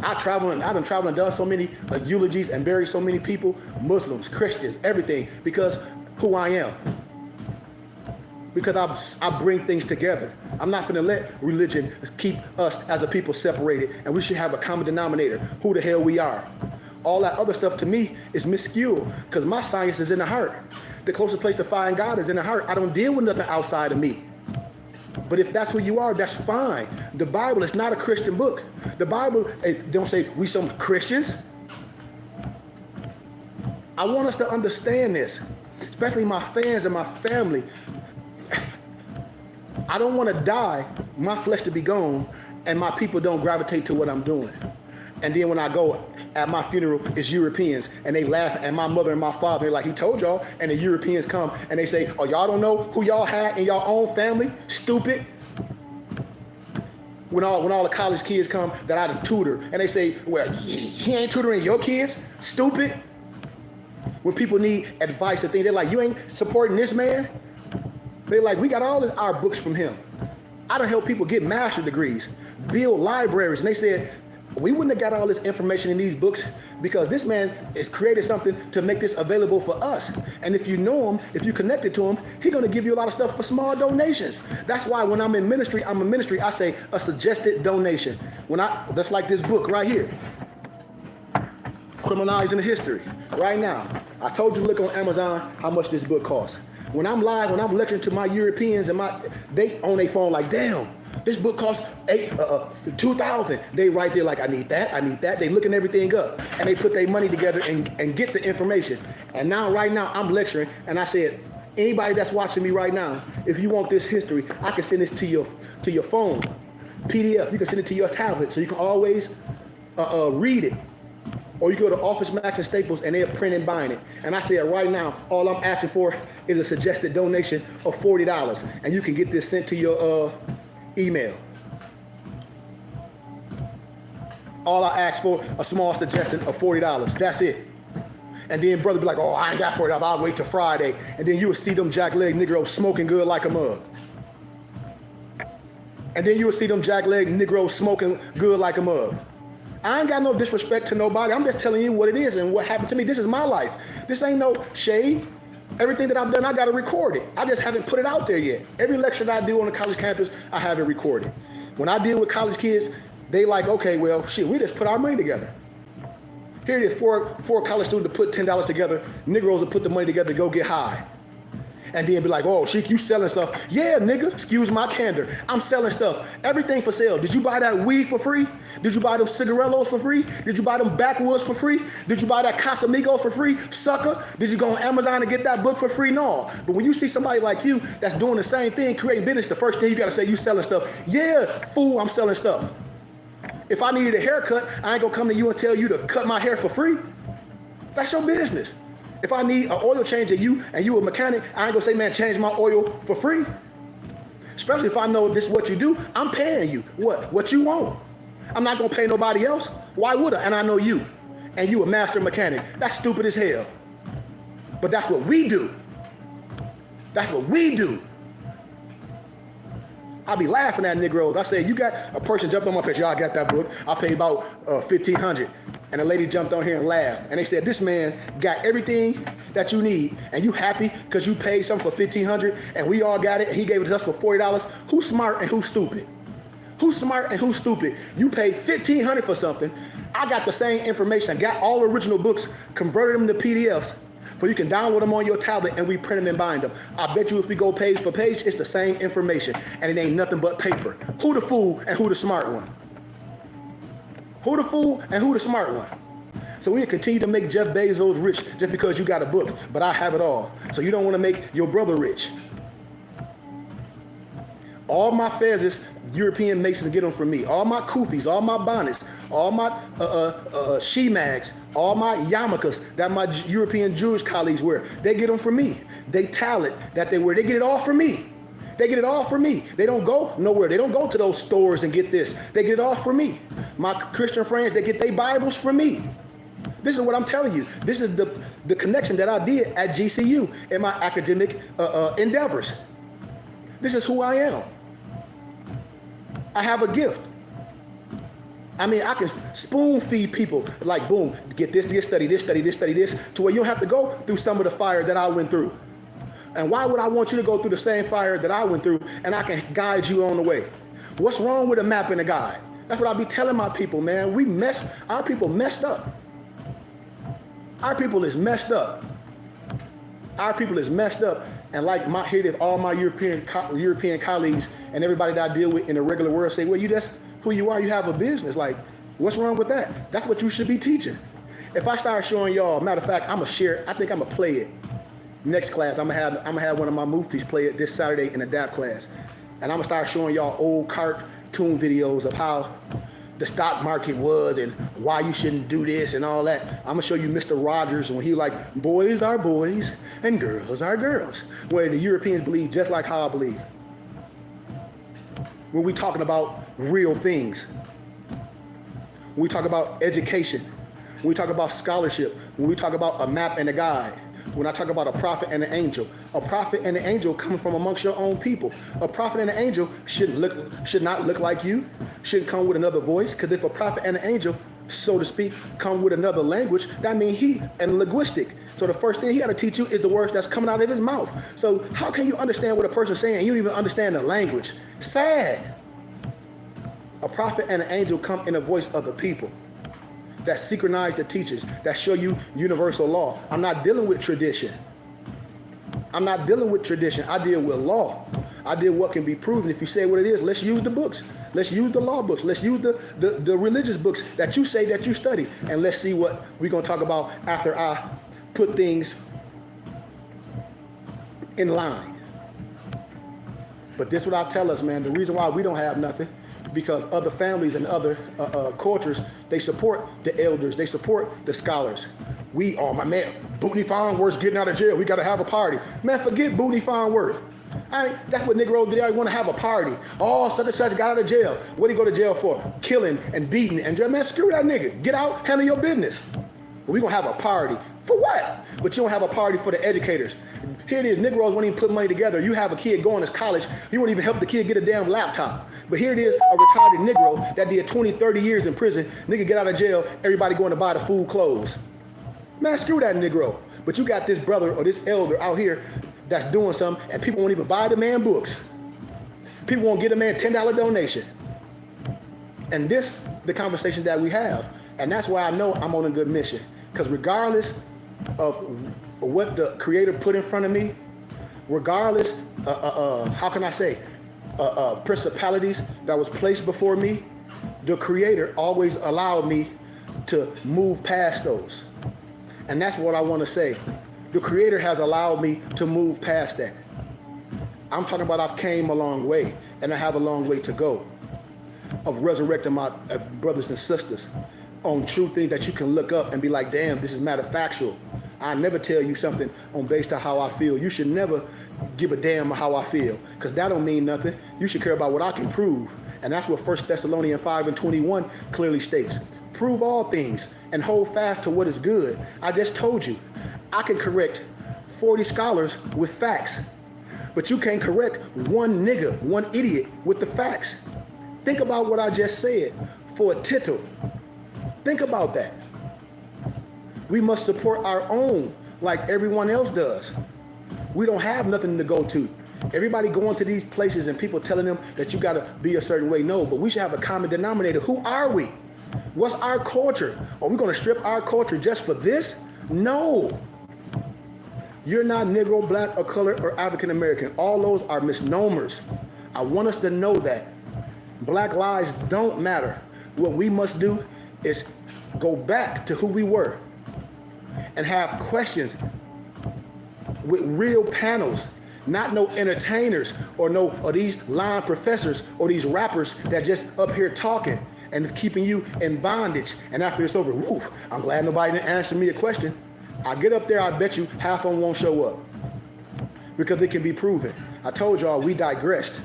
A: I done traveled and done so many eulogies and buried so many people, Muslims, Christians, everything, because who I am. Because I bring things together. I'm not going to let religion keep us as a people separated, and we should have a common denominator, who the hell we are. All that other stuff to me is minuscule, because my science is in the heart. The closest place to find God is in the heart. I don't deal with nothing outside of me. But if that's who you are, that's fine. The Bible is not a Christian book. The Bible, they don't say we some Christians. I want us to understand this, especially my fans and my family. I don't want to die, my flesh to be gone, and my people don't gravitate to what I'm doing. And then when I go at my funeral, it's Europeans, and they laugh at my mother and my father. They're like, he told y'all, and the Europeans come, and they say, oh, y'all don't know who y'all had in your own family? Stupid. When all the college kids come that I done tutor, and they say, well, he ain't tutoring your kids? Stupid. When people need advice and things, they're like, you ain't supporting this man? They're like, we got all our books from him. I done help people get master's degrees, build libraries. And they said, we wouldn't have got all this information in these books because this man has created something to make this available for us. And if you know him, if you connected to him, he's going to give you a lot of stuff for small donations. That's why when I'm in ministry, I say a suggested donation. That's like this book right here, Criminalizing History. Right now, I told you to look on Amazon how much this book costs. When I'm live, when I'm lecturing to my Europeans and they on their phone like, damn, this book costs $2,000. They right there like, I need that. They looking everything up and they put their money together and get the information. And right now I'm lecturing and I said, anybody that's watching me right now, if you want this history, I can send this to your phone, PDF. You can send it to your tablet so you can always read it. Or you go to Office Max and Staples and they're printing and buying it. And I said right now, all I'm asking for is a suggested donation of $40. And you can get this sent to your email. All I ask for, a small suggestion of $40. That's it. And then brother be like, oh, I ain't got $40. I'll wait till Friday. And then you will see them jackleg Negroes smoking good like a mug. And then you will see them jackleg Negroes smoking good like a mug. I ain't got no disrespect to nobody. I'm just telling you what it is and what happened to me. This is my life. This ain't no shade. Everything that I've done, I got to record it. I just haven't put it out there yet. Every lecture that I do on the college campus, I have it recorded. When I deal with college kids, they like, okay, well, shit, we just put our money together. Here it is, four college students to put $10 together. Negroes will put the money together to go get high. And then be like, oh, Sheik, you selling stuff. Yeah, nigga, excuse my candor. I'm selling stuff. Everything for sale. Did you buy that weed for free? Did you buy them cigarillos for free? Did you buy them backwoods for free? Did you buy that Casamigos for free? Sucker. Did you go on Amazon and get that book for free? No. But when you see somebody like you that's doing the same thing, creating business, the first thing you got to say, you selling stuff. Yeah, fool, I'm selling stuff. If I needed a haircut, I ain't going to come to you and tell you to cut my hair for free. That's your business. If I need an oil change and you a mechanic, I ain't gonna say, man, change my oil for free. Especially if I know this is what you do, I'm paying you. What you want. I'm not gonna pay nobody else. Why would I? And I know you. And you a master mechanic. That's stupid as hell. But that's what we do. That's what we do. I be laughing at Negroes. I say, you got a person jumped on my picture. I got that book. I paid about $1,500. And a lady jumped on here and laughed. And they said, this man got everything that you need. And you happy because you paid something for $1,500 and we all got it. And he gave it to us for $40. Who's smart and who's stupid? Who's smart and who's stupid? You paid $1,500 for something. I got the same information. I got all original books, converted them to PDFs. So you can download them on your tablet and we print them and bind them. I bet you if we go page for page, it's the same information. And it ain't nothing but paper. Who the fool and who the smart one? Who the fool and who the smart one? So we continue to make Jeff Bezos rich just because you got a book, but I have it all. So you don't want to make your brother rich. All my fezzes, European Masons get them from me. All my kufis, all my bonnets, all my she-mags, all my yarmulkes that my European Jewish colleagues wear, they get them from me. They talent that they wear, they get it all from me. They get it all from me. They don't go nowhere. They don't go to those stores and get this. They get it all from me. My Christian friends, they get their Bibles from me. This is what I'm telling you. This is the connection that I did at GCU in my academic endeavors. This is who I am. I have a gift. I mean, I can spoon feed people like, boom, get this study, this study, this study, this, to where you don't have to go through some of the fire that I went through. And why would I want you to go through the same fire that I went through and I can guide you on the way? What's wrong with a map and a guide? That's what I be telling my people, man. Our people messed up. Our people is messed up. Our people is messed up. And like all my European colleagues and everybody that I deal with in the regular world say, well, you just who you are, you have a business. Like, what's wrong with that? That's what you should be teaching. If I start showing y'all, matter of fact, I think I'm gonna play it. Next class, I'm gonna have one of my muftis play it this Saturday in a DAP class. And I'm gonna start showing y'all old cartoon videos of how the stock market was and why you shouldn't do this and all that. I'm gonna show you Mr. Rogers when he like, boys are boys and girls are girls. Where the Europeans believe just like how I believe. When we talking about real things. When we talk about education. When we talk about scholarship. When we talk about a map and a guide. When I talk about a prophet and an angel coming from amongst your own people. A prophet and an angel should not look like you, shouldn't come with another voice, because if a prophet and an angel, so to speak, come with another language, that means he and linguistic. So the first thing he got to teach you is the words that's coming out of his mouth. So how can you understand what a person's saying and you don't even understand the language? Sad. A prophet and an angel come in the voice of the people. That synchronize the teachers, that show you universal law. I'm not dealing with tradition. I deal with law. I deal what can be proven. If you say what it is, let's use the books. Let's use the law books. Let's use the religious books that you say that you study. And let's see what we're going to talk about after I put things in line. But this is what I tell us, man. The reason why we don't have nothing, because other families and other cultures, they support the elders, they support the scholars. My man, Bootney Farnworth's getting out of jail, we gotta have a party. Man, forget Bootney Farnworth. That's what Negro did, I wanna have a party. Oh, such and such got out of jail. What did he go to jail for? Killing and beating, and man, screw that nigga. Get out, handle your business. But we gonna have a party. For what? But you don't have a party for the educators. Here it is, Negroes won't even put money together. You have a kid going to college, you won't even help the kid get a damn laptop. But here it is, a retarded Negro that did 20, 30 years in prison. Nigga get out of jail, everybody going to buy the food, clothes. Man, screw that Negro. But you got this brother or this elder out here that's doing something, and people won't even buy the man books. People won't get a man $10 donation. And this, the conversation that we have. And that's why I know I'm on a good mission. Because regardless of what the Creator put in front of me, regardless, how can I say, principalities that was placed before me, the Creator always allowed me to move past those. And that's what I want to say. The Creator has allowed me to move past that. I'm talking about I've came a long way, and I have a long way to go of resurrecting my brothers and sisters on true things that you can look up and be like, damn, this is matter factual. I never tell you something on based on how I feel. You should never give a damn how I feel, because that don't mean nothing. You should care about what I can prove. And that's what 1 Thessalonians 5:21 clearly states. Prove all things and hold fast to what is good. I just told you, I can correct 40 scholars with facts, but you can't correct one nigga, one idiot with the facts. Think about what I just said for a tittle. Think about that. We must support our own like everyone else does. We don't have nothing to go to. Everybody going to these places and people telling them that you got to be a certain way. No, but we should have a common denominator. Who are we? What's our culture? Are we going to strip our culture just for this? No. You're not Negro, Black, or colored, or African American. All those are misnomers. I want us to know that. Black lives don't matter. What we must do is go back to who we were and have questions with real panels, not no entertainers or these line professors or these rappers that just up here talking and keeping you in bondage. And after it's over, whew, I'm glad nobody didn't answer me a question. I get up there, I bet you half of them won't show up because it can be proven. I told y'all we digressed.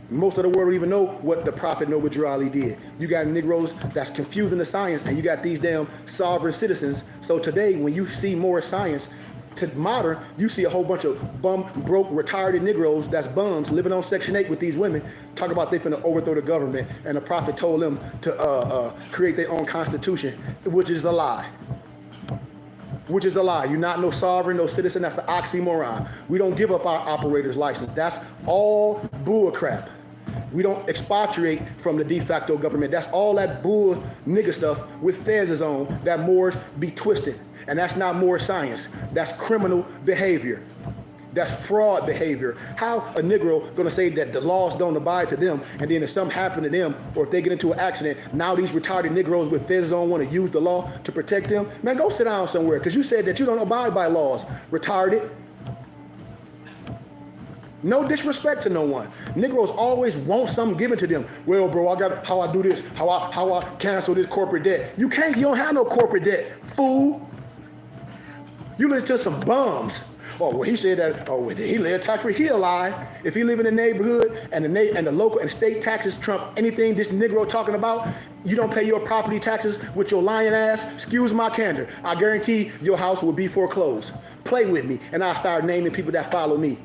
A: Most of the world don't even know what the prophet Noble Drew Ali did. You got Negroes that's confusing the science, and you got these damn sovereign citizens. So today, when you see more science to modern, you see a whole bunch of bum, broke, retarded Negroes that's bums living on Section 8 with these women, talking about they finna overthrow the government, and the prophet told them to create their own constitution, which is a lie. Which is a lie. You're not no sovereign, no citizen. That's an oxymoron. We don't give up our operator's license. That's all bull crap. We don't expatriate from the de facto government. That's all that bull nigga stuff with feds on that Moors be twisted. And that's not more science. That's criminal behavior. That's fraud behavior. How a Negro gonna say that the laws don't abide to them, and then if something happen to them, or if they get into an accident, now these retarded Negroes with feds on want to use the law to protect them? Man, go sit down somewhere, because you said that you don't abide by laws, retarded. No disrespect to no one. Negroes always want something given to them. Well, bro, I got how I do this, how I cancel this corporate debt. You can't, you don't have no corporate debt, fool. You listen to some bums. Oh, well, he said that, oh, well, he live tax free. He a lie. If he live in the neighborhood and the local and state taxes trump anything this Negro talking about, you don't pay your property taxes with your lying ass, excuse my candor, I guarantee your house will be foreclosed. Play with me, and I'll start naming people that follow me.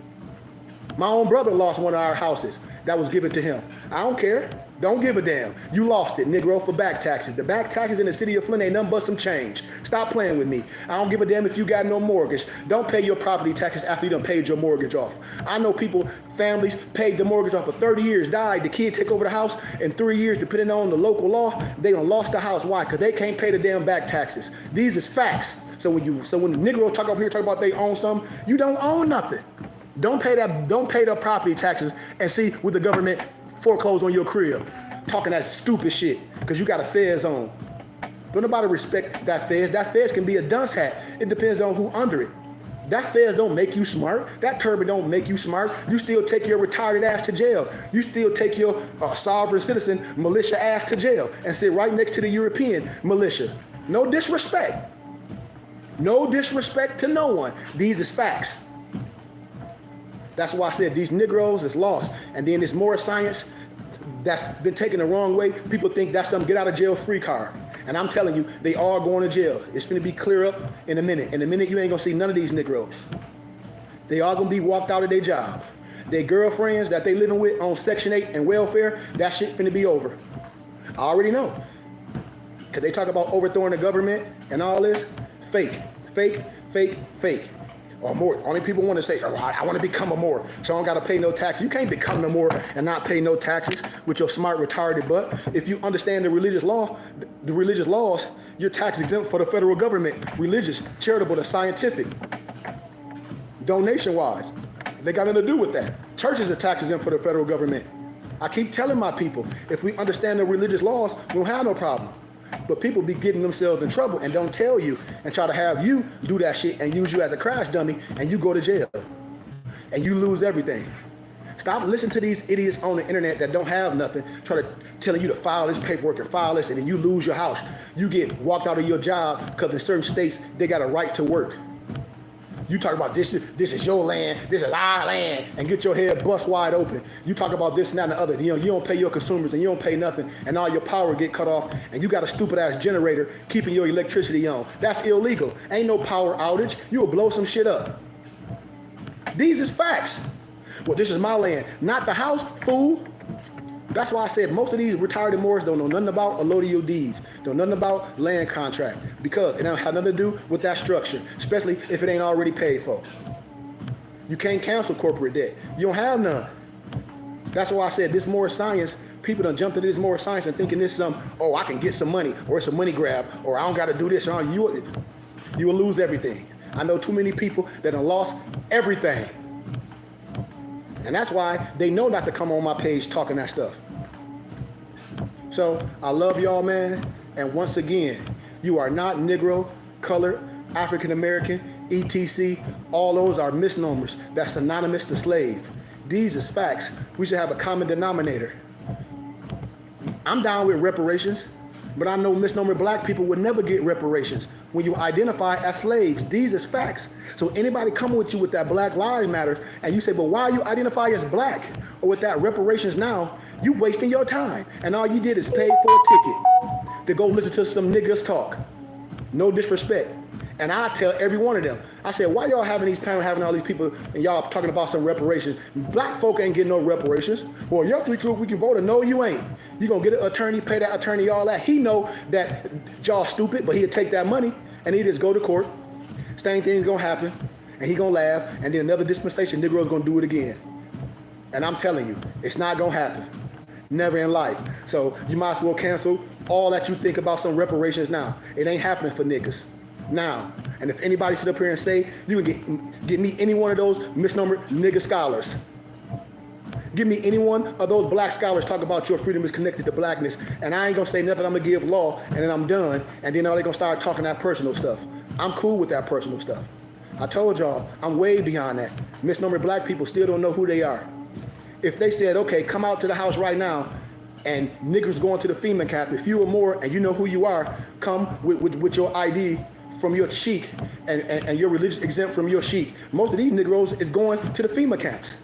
A: My own brother lost one of our houses that was given to him. I don't care. Don't give a damn. You lost it, Negro, for back taxes. The back taxes in the city of Flint ain't nothing but some change. Stop playing with me. I don't give a damn if you got no mortgage. Don't pay your property taxes after you done paid your mortgage off. I know people, families, paid the mortgage off for 30 years, died. The kid take over the house in 3 years, depending on the local law, they done lost the house. Why? Because they can't pay the damn back taxes. These is facts. So when the Negroes talk up here, talk about they own something, you don't own nothing. Don't pay the property taxes and see what the government foreclose on your crib. Talking that stupid shit because you got a fez on. Don't nobody respect that fez. That fez can be a dunce hat. It depends on who under it. That fez don't make you smart. That turban don't make you smart. You still take your retarded ass to jail. You still take your sovereign citizen militia ass to jail and sit right next to the European militia. No disrespect. No disrespect to no one. These is facts. That's why I said these Negroes is lost. And then there's more science that's been taken the wrong way. People think that's some get out of jail free card. And I'm telling you, they are going to jail. It's going to be clear up in a minute. In a minute, you ain't going to see none of these Negroes. They are going to be walked out of their job. Their girlfriends that they living with on Section 8 and welfare, that shit finna be over. I already know. Because they talk about overthrowing the government and all this. Fake, fake, fake, fake. Or more. Only people want to say, oh, I want to become a Moor, so I don't got to pay no taxes. You can't become a Moor and not pay no taxes with your smart, retarded butt. If you understand the religious laws, you're tax exempt for the federal government, religious, charitable, and scientific. donation-wise. They got nothing to do with that. Churches are taxes in for the federal government. I keep telling my people, if we understand the religious laws, we don't have no problem. But people be getting themselves in trouble and don't tell you and try to have you do that shit and use you as a crash dummy and you go to jail. And you lose everything. Stop listening to these idiots on the internet that don't have nothing, try to telling you to file this paperwork and file this, and then you lose your house. You get walked out of your job because in certain states, they got a right to work. You talk about this is your land, this is our land, and get your head bust wide open. You talk about this and that and the other. You don't pay your consumers and you don't pay nothing, and all your power get cut off, and you got a stupid ass generator keeping your electricity on. That's illegal. Ain't no power outage. You will blow some shit up. These is facts. Well, this is my land, not the house, fool. That's why I said most of these retired Moors don't know nothing about a load of your deeds, don't know nothing about land contract, because it don't have nothing to do with that structure, especially if it ain't already paid for. You can't cancel corporate debt. You don't have none. That's why I said this more science, people done jumped into this more science and thinking this oh, I can get some money, or it's a money grab, or I don't got to do this, or you will lose everything. I know too many people that have lost everything. And that's why they know not to come on my page talking that stuff. So I love y'all, man. And once again, you are not Negro, colored, African American, etc. All those are misnomers. That's synonymous to slave. These is facts. We should have a common denominator. I'm down with reparations, but I know misnomer black people would never get reparations when you identify as slaves. These is facts. So anybody coming with you with that Black Lives Matter, and you say, but why you identify as black, or with that reparations now, you wasting your time. And all you did is pay for a ticket to go listen to some niggas talk. No disrespect. And I tell every one of them, I said, why y'all having these panels, having all these people, and y'all talking about some reparations? Black folk ain't getting no reparations. Well, y'all think we can vote? No, you ain't. You gonna get an attorney, pay that attorney all that. He know that y'all stupid, but he'll take that money and he just go to court. Same thing's gonna happen, and he gonna laugh, and then another dispensation, Negro's gonna do it again. And I'm telling you, it's not gonna happen. Never in life. So you might as well cancel all that you think about some reparations now. It ain't happening for niggas. Now, and if anybody sit up here and say, you can get me any one of those misnomer nigga scholars. Give me any one of those black scholars talk about your freedom is connected to blackness, and I ain't gonna say nothing, I'm gonna give law, and then I'm done, and then all they gonna start talking that personal stuff. I'm cool with that personal stuff. I told y'all, I'm way beyond that. Misnomer black people still don't know who they are. If they said, okay, come out to the house right now, and niggas going to the FEMA camp, if you or more, and you know who you are, come with your ID from your sheik and your religious exempt from your sheik. Most of these Negroes is going to the FEMA camps.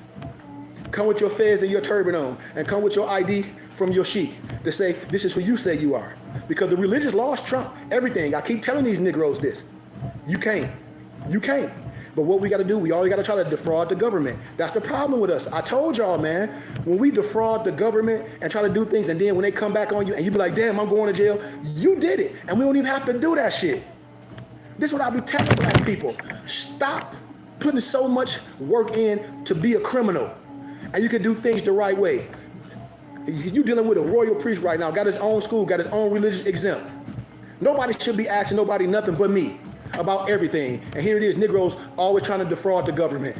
A: Come with your fez and your turban on, and come with your ID from your sheik to say, this is who you say you are. Because the religious laws trump everything. I keep telling these Negroes this. You can't. You can't. But what we got to do, we always got to try to defraud the government. That's the problem with us. I told y'all, man, when we defraud the government and try to do things, and then when they come back on you and you be like, damn, I'm going to jail, you did it. And we don't even have to do that shit. This is what I be telling black people. Stop putting so much work in to be a criminal. And you can do things the right way. You dealing with a royal priest right now, got his own school, got his own religious exempt. Nobody should be asking nobody nothing but me about everything. And here it is, Negroes always trying to defraud the government.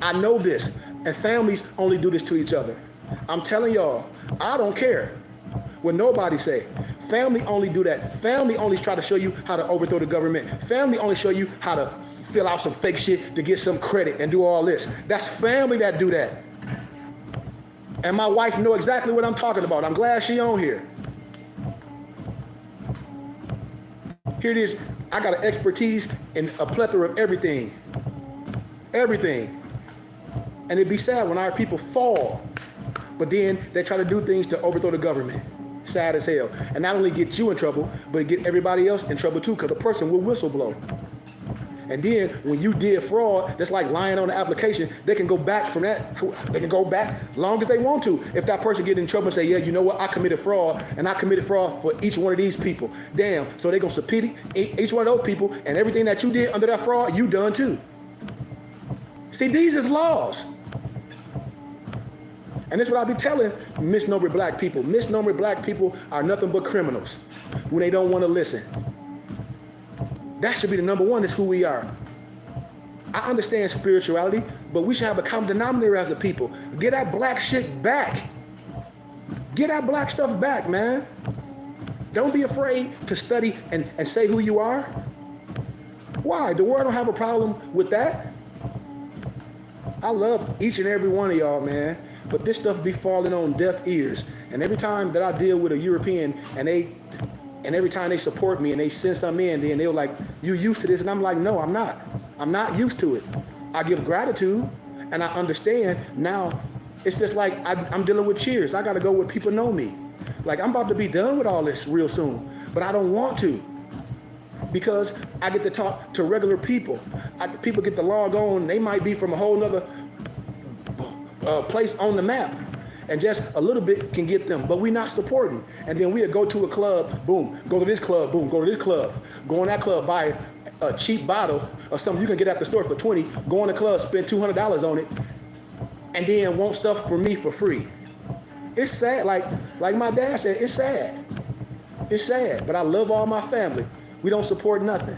A: I know this, and families only do this to each other. I'm telling y'all, I don't care what nobody say. Family only do that. Family only try to show you how to overthrow the government. Family only show you how to fill out some fake shit to get some credit and do all this. That's family that do that. And my wife know exactly what I'm talking about. I'm glad she on here. Here it is. I got an expertise in a plethora of everything. Everything. And it'd be sad when our people fall, but then they try to do things to overthrow the government. Sad as hell. And not only get you in trouble, but get everybody else in trouble too, because the person will whistleblow. And then when you did fraud, that's like lying on the application, they can go back from that. They can go back long as they want to. If that person get in trouble and say, yeah, you know what, I committed fraud, and I committed fraud for each one of these people. Damn, so they're going to subpoena each one of those people, and everything that you did under that fraud, you done too. See, these is laws. And this is what I be telling misnomer black people. Misnomer black people are nothing but criminals when they don't want to listen. That should be the number one, is who we are. I understand spirituality, but we should have a common denominator as a people. Get that black shit back. Get that black stuff back, man. Don't be afraid to study and say who you are. Why? The world don't have a problem with that. I love each and every one of y'all, man. But this stuff be falling on deaf ears. And every time that I deal with a European and every time they support me and they send something in, then they're like, you used to this? And I'm like, no, I'm not. I'm not used to it. I give gratitude and I understand now. It's just like I'm dealing with cheers. I got to go where people know me. Like, I'm about to be done with all this real soon, but I don't want to, because I get to talk to regular people. People get to log on. They might be from a whole nother place on the map, and just a little bit can get them, but we're not supporting. And then we'll go to a club, boom, go to this club, boom, go to this club, go in that club, buy a cheap bottle or something you can get at the store for 20, go in the club, spend $200 on it, and then want stuff from me for free. It's sad, like my dad said, it's sad. It's sad, but I love all my family. We don't support nothing.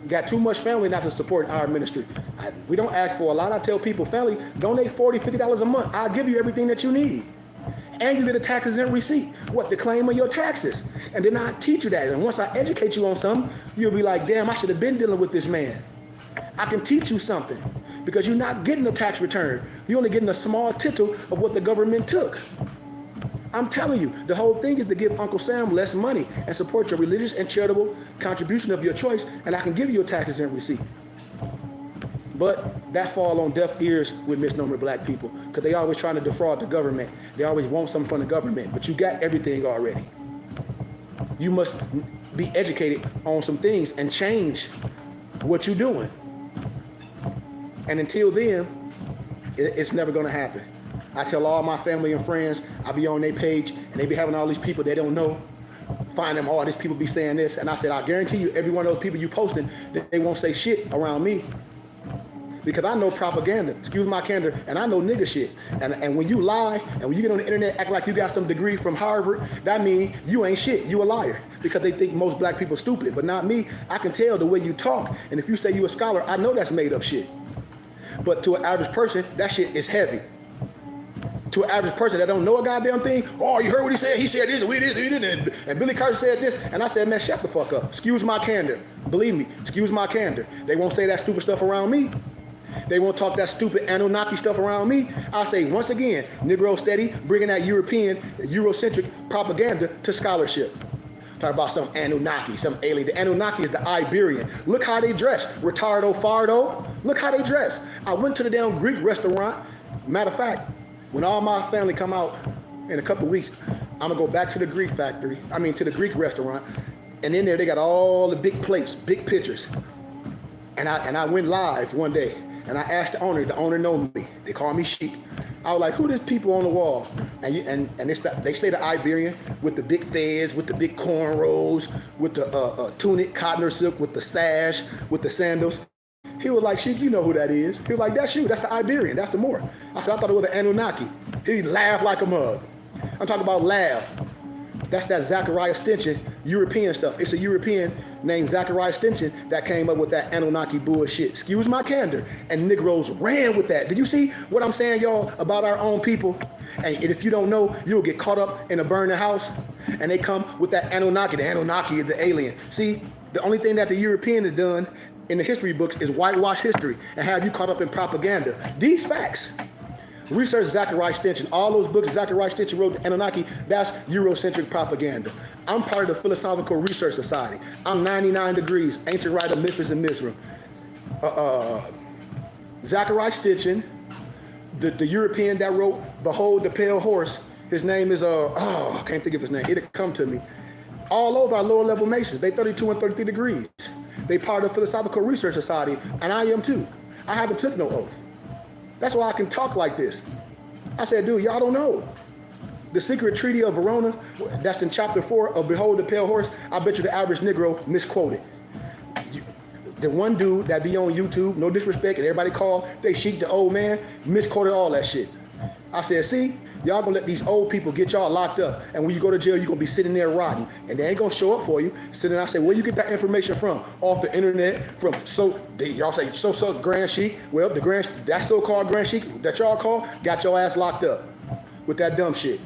A: Got too much family not to support our ministry. We don't ask for a lot. I tell people, family, donate $40, $50 a month. I'll give you everything that you need. And you get a taxes and receipt. What, the claim of your taxes. And then I teach you that. And once I educate you on something, you'll be like, damn, I should have been dealing with this man. I can teach you something, because you're not getting a tax return. You're only getting a small tittle of what the government took. I'm telling you, the whole thing is to give Uncle Sam less money and support your religious and charitable contribution of your choice, and I can give you a taxes and receipt. But that fall on deaf ears with misnomer black people, because they always trying to defraud the government. They always want something from the government, but you got everything already. You must be educated on some things and change what you're doing. And until then, it's never going to happen. I tell all my family and friends, I be on their page, and they be having all these people they don't know. Find them, all these people be saying this. And I said, I guarantee you, every one of those people you posting, they won't say shit around me. Because I know propaganda, excuse my candor, and I know nigga shit. And when you lie, and when you get on the internet, act like you got some degree from Harvard, that means you ain't shit, you a liar. Because they think most black people stupid, but not me. I can tell the way you talk. And if you say you a scholar, I know that's made up shit. But to an average person, that shit is heavy. To an average person that don't know a goddamn thing, oh, you heard what he said? He said this, we did, and Billy Carter said this. And I said, man, shut the fuck up. Excuse my candor. Believe me, excuse my candor. They won't say that stupid stuff around me. They won't talk that stupid Anunnaki stuff around me. I say, once again, Negro steady, bringing that European, Eurocentric propaganda to scholarship. Talk about some Anunnaki, some alien. The Anunnaki is the Iberian. Look how they dress. Retardo, fardo. Look how they dress. I went to the damn Greek restaurant. Matter of fact, when all my family come out in a couple of weeks, I'm going to go back to the Greek factory. I mean, to the Greek restaurant. And in there, they got all the big plates, big pictures. And I went live one day. And I asked the owner know me. They call me Sheik. I was like, who these people on the wall? And they say the Iberian with the big fez, with the big cornrows, with the tunic, cotton or silk, with the sash, with the sandals. He was like, Sheik, you know who that is. He was like, that's you. That's the Iberian. That's the Moor. I said, I thought it was the Anunnaki. He laughed like a mug. I'm talking about laugh. That's that Zachariah Stinson European stuff. It's a European named Zachariah Stinson that came up with that Anunnaki bullshit. Excuse my candor. And Negroes ran with that. Did you see what I'm saying, y'all, about our own people? And if you don't know, you'll get caught up in a burning house. And they come with that Anunnaki. The Anunnaki is the alien. See, the only thing that the European has done in the history books is whitewash history and have you caught up in propaganda. These facts. Research Zachariah Stinson. All those books Zachariah Stinson wrote, Anunnaki, that's Eurocentric propaganda. I'm part of the Philosophical Research Society. I'm 99 degrees, ancient writer, Memphis and Mizra. Zachariah Stinson, the European that wrote Behold the Pale Horse, his name is, I can't think of his name. It'll come to me. All over our lower level Masons, they 32 and 33 degrees. They part of the Philosophical Research Society, and I am too. I haven't took no oath. That's why I can talk like this. I said, dude, y'all don't know. The secret treaty of Verona, that's in chapter 4 of Behold the Pale Horse, I bet you the average Negro misquoted. The one dude that be on YouTube, no disrespect, and everybody call, they Sheik the old man, misquoted all that shit. I said, see, Y'all gonna let these old people get y'all locked up, and when you go to jail, you're gonna be sitting there rotting, and they ain't gonna show up for you. Sitting there, I say, where you get that information from? Off the internet, from y'all say so Grand Sheik. Well, that so-called Grand Sheik that y'all call got your ass locked up with that dumb shit.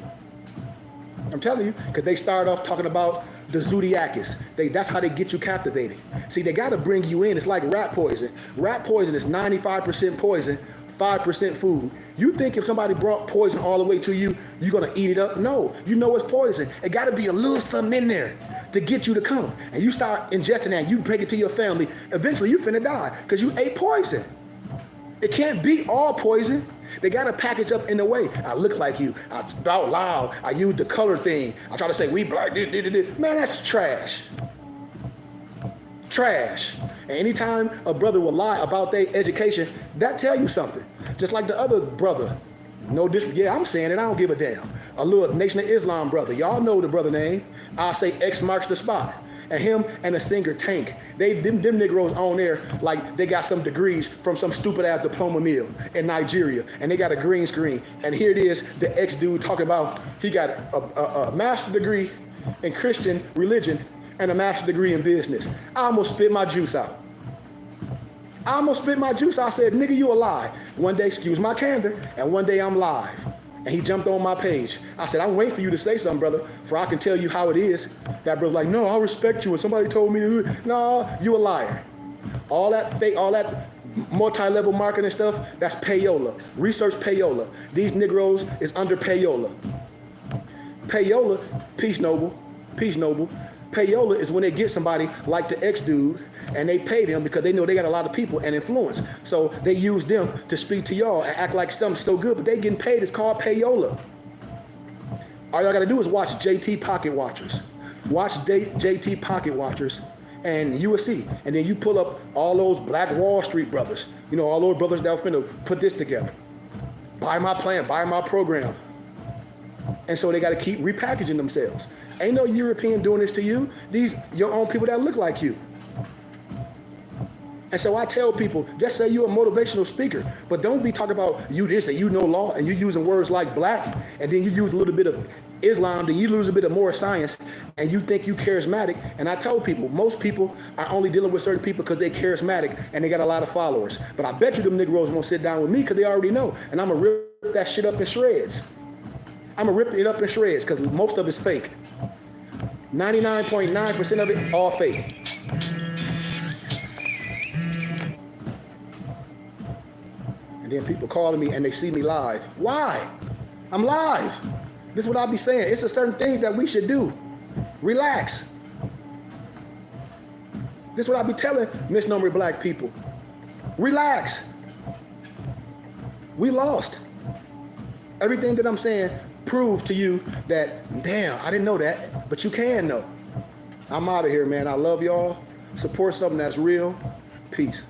A: I'm telling you, because they started off talking about the Zodiacus. That's how they get you captivated. See, they got to bring you in. It's like rat poison. Rat poison is 95% poison, 5% food. You think if somebody brought poison all the way to you, you're going to eat it up? No, you know it's poison. It got to be a little something in there to get you to come. And you start injecting that, you break it to your family. Eventually, you finna die because you ate poison. It can't be all poison. They got to package up in a way. I look like you. I out loud. I use the color thing. I try to say, we black. Man, that's trash. Trash. And anytime a brother will lie about their education, that tell you something. Just like the other brother. Yeah, I'm saying it. I don't give a damn. A little Nation of Islam brother. Y'all know the brother name. I say X marks the spot. And him and the singer Tank, them Negroes on there like they got some degrees from some stupid ass diploma mill in Nigeria, and they got a green screen. And here it is, the ex-dude talking about he got a master's degree in Christian religion and a master's degree in business. I almost spit my juice out. I said, nigga, you a lie. One day, excuse my candor, and one day I'm live. And he jumped on my page. I said, I'm waiting for you to say something, brother, for I can tell you how it is. That brother's like, no, I respect you. And somebody told me to do it. No, you a liar. All that fake, all that multi-level marketing stuff, that's payola. Research payola. These Negroes is under payola. Payola, peace noble. Payola is when they get somebody like the ex-dude, and they pay them because they know they got a lot of people and influence. So they use them to speak to y'all and act like something's so good, but they getting paid. It's called payola. All y'all got to do is watch JT Pocket Watchers. Watch JT Pocket Watchers, and you will see. And then you pull up all those Black Wall Street brothers. You know, all those brothers that were finna put this together. Buy my plan, buy my program. And so they got to keep repackaging themselves. Ain't no European doing this to you. These your own people that look like you. And so I tell people, just say you're a motivational speaker, but don't be talking about you this and you know law and you using words like black, and then you use a little bit of Islam, then you lose a bit of more science, and you think you charismatic. And I tell people, most people are only dealing with certain people because they're charismatic and they got a lot of followers. But I bet you them Negroes won't sit down with me because they already know. And I'm going to rip that shit up in shreds. I'm going to rip it up in shreds because most of it's fake. 99.9% of it, all fake. And then people calling me and they see me live. Why? I'm live. This is what I be saying. It's a certain thing that we should do. Relax. This is what I be telling misnomer black people. Relax. We lost. Everything that I'm saying proves to you that, damn, I didn't know that, but you can know. I'm out of here, man. I love y'all. Support something that's real. Peace.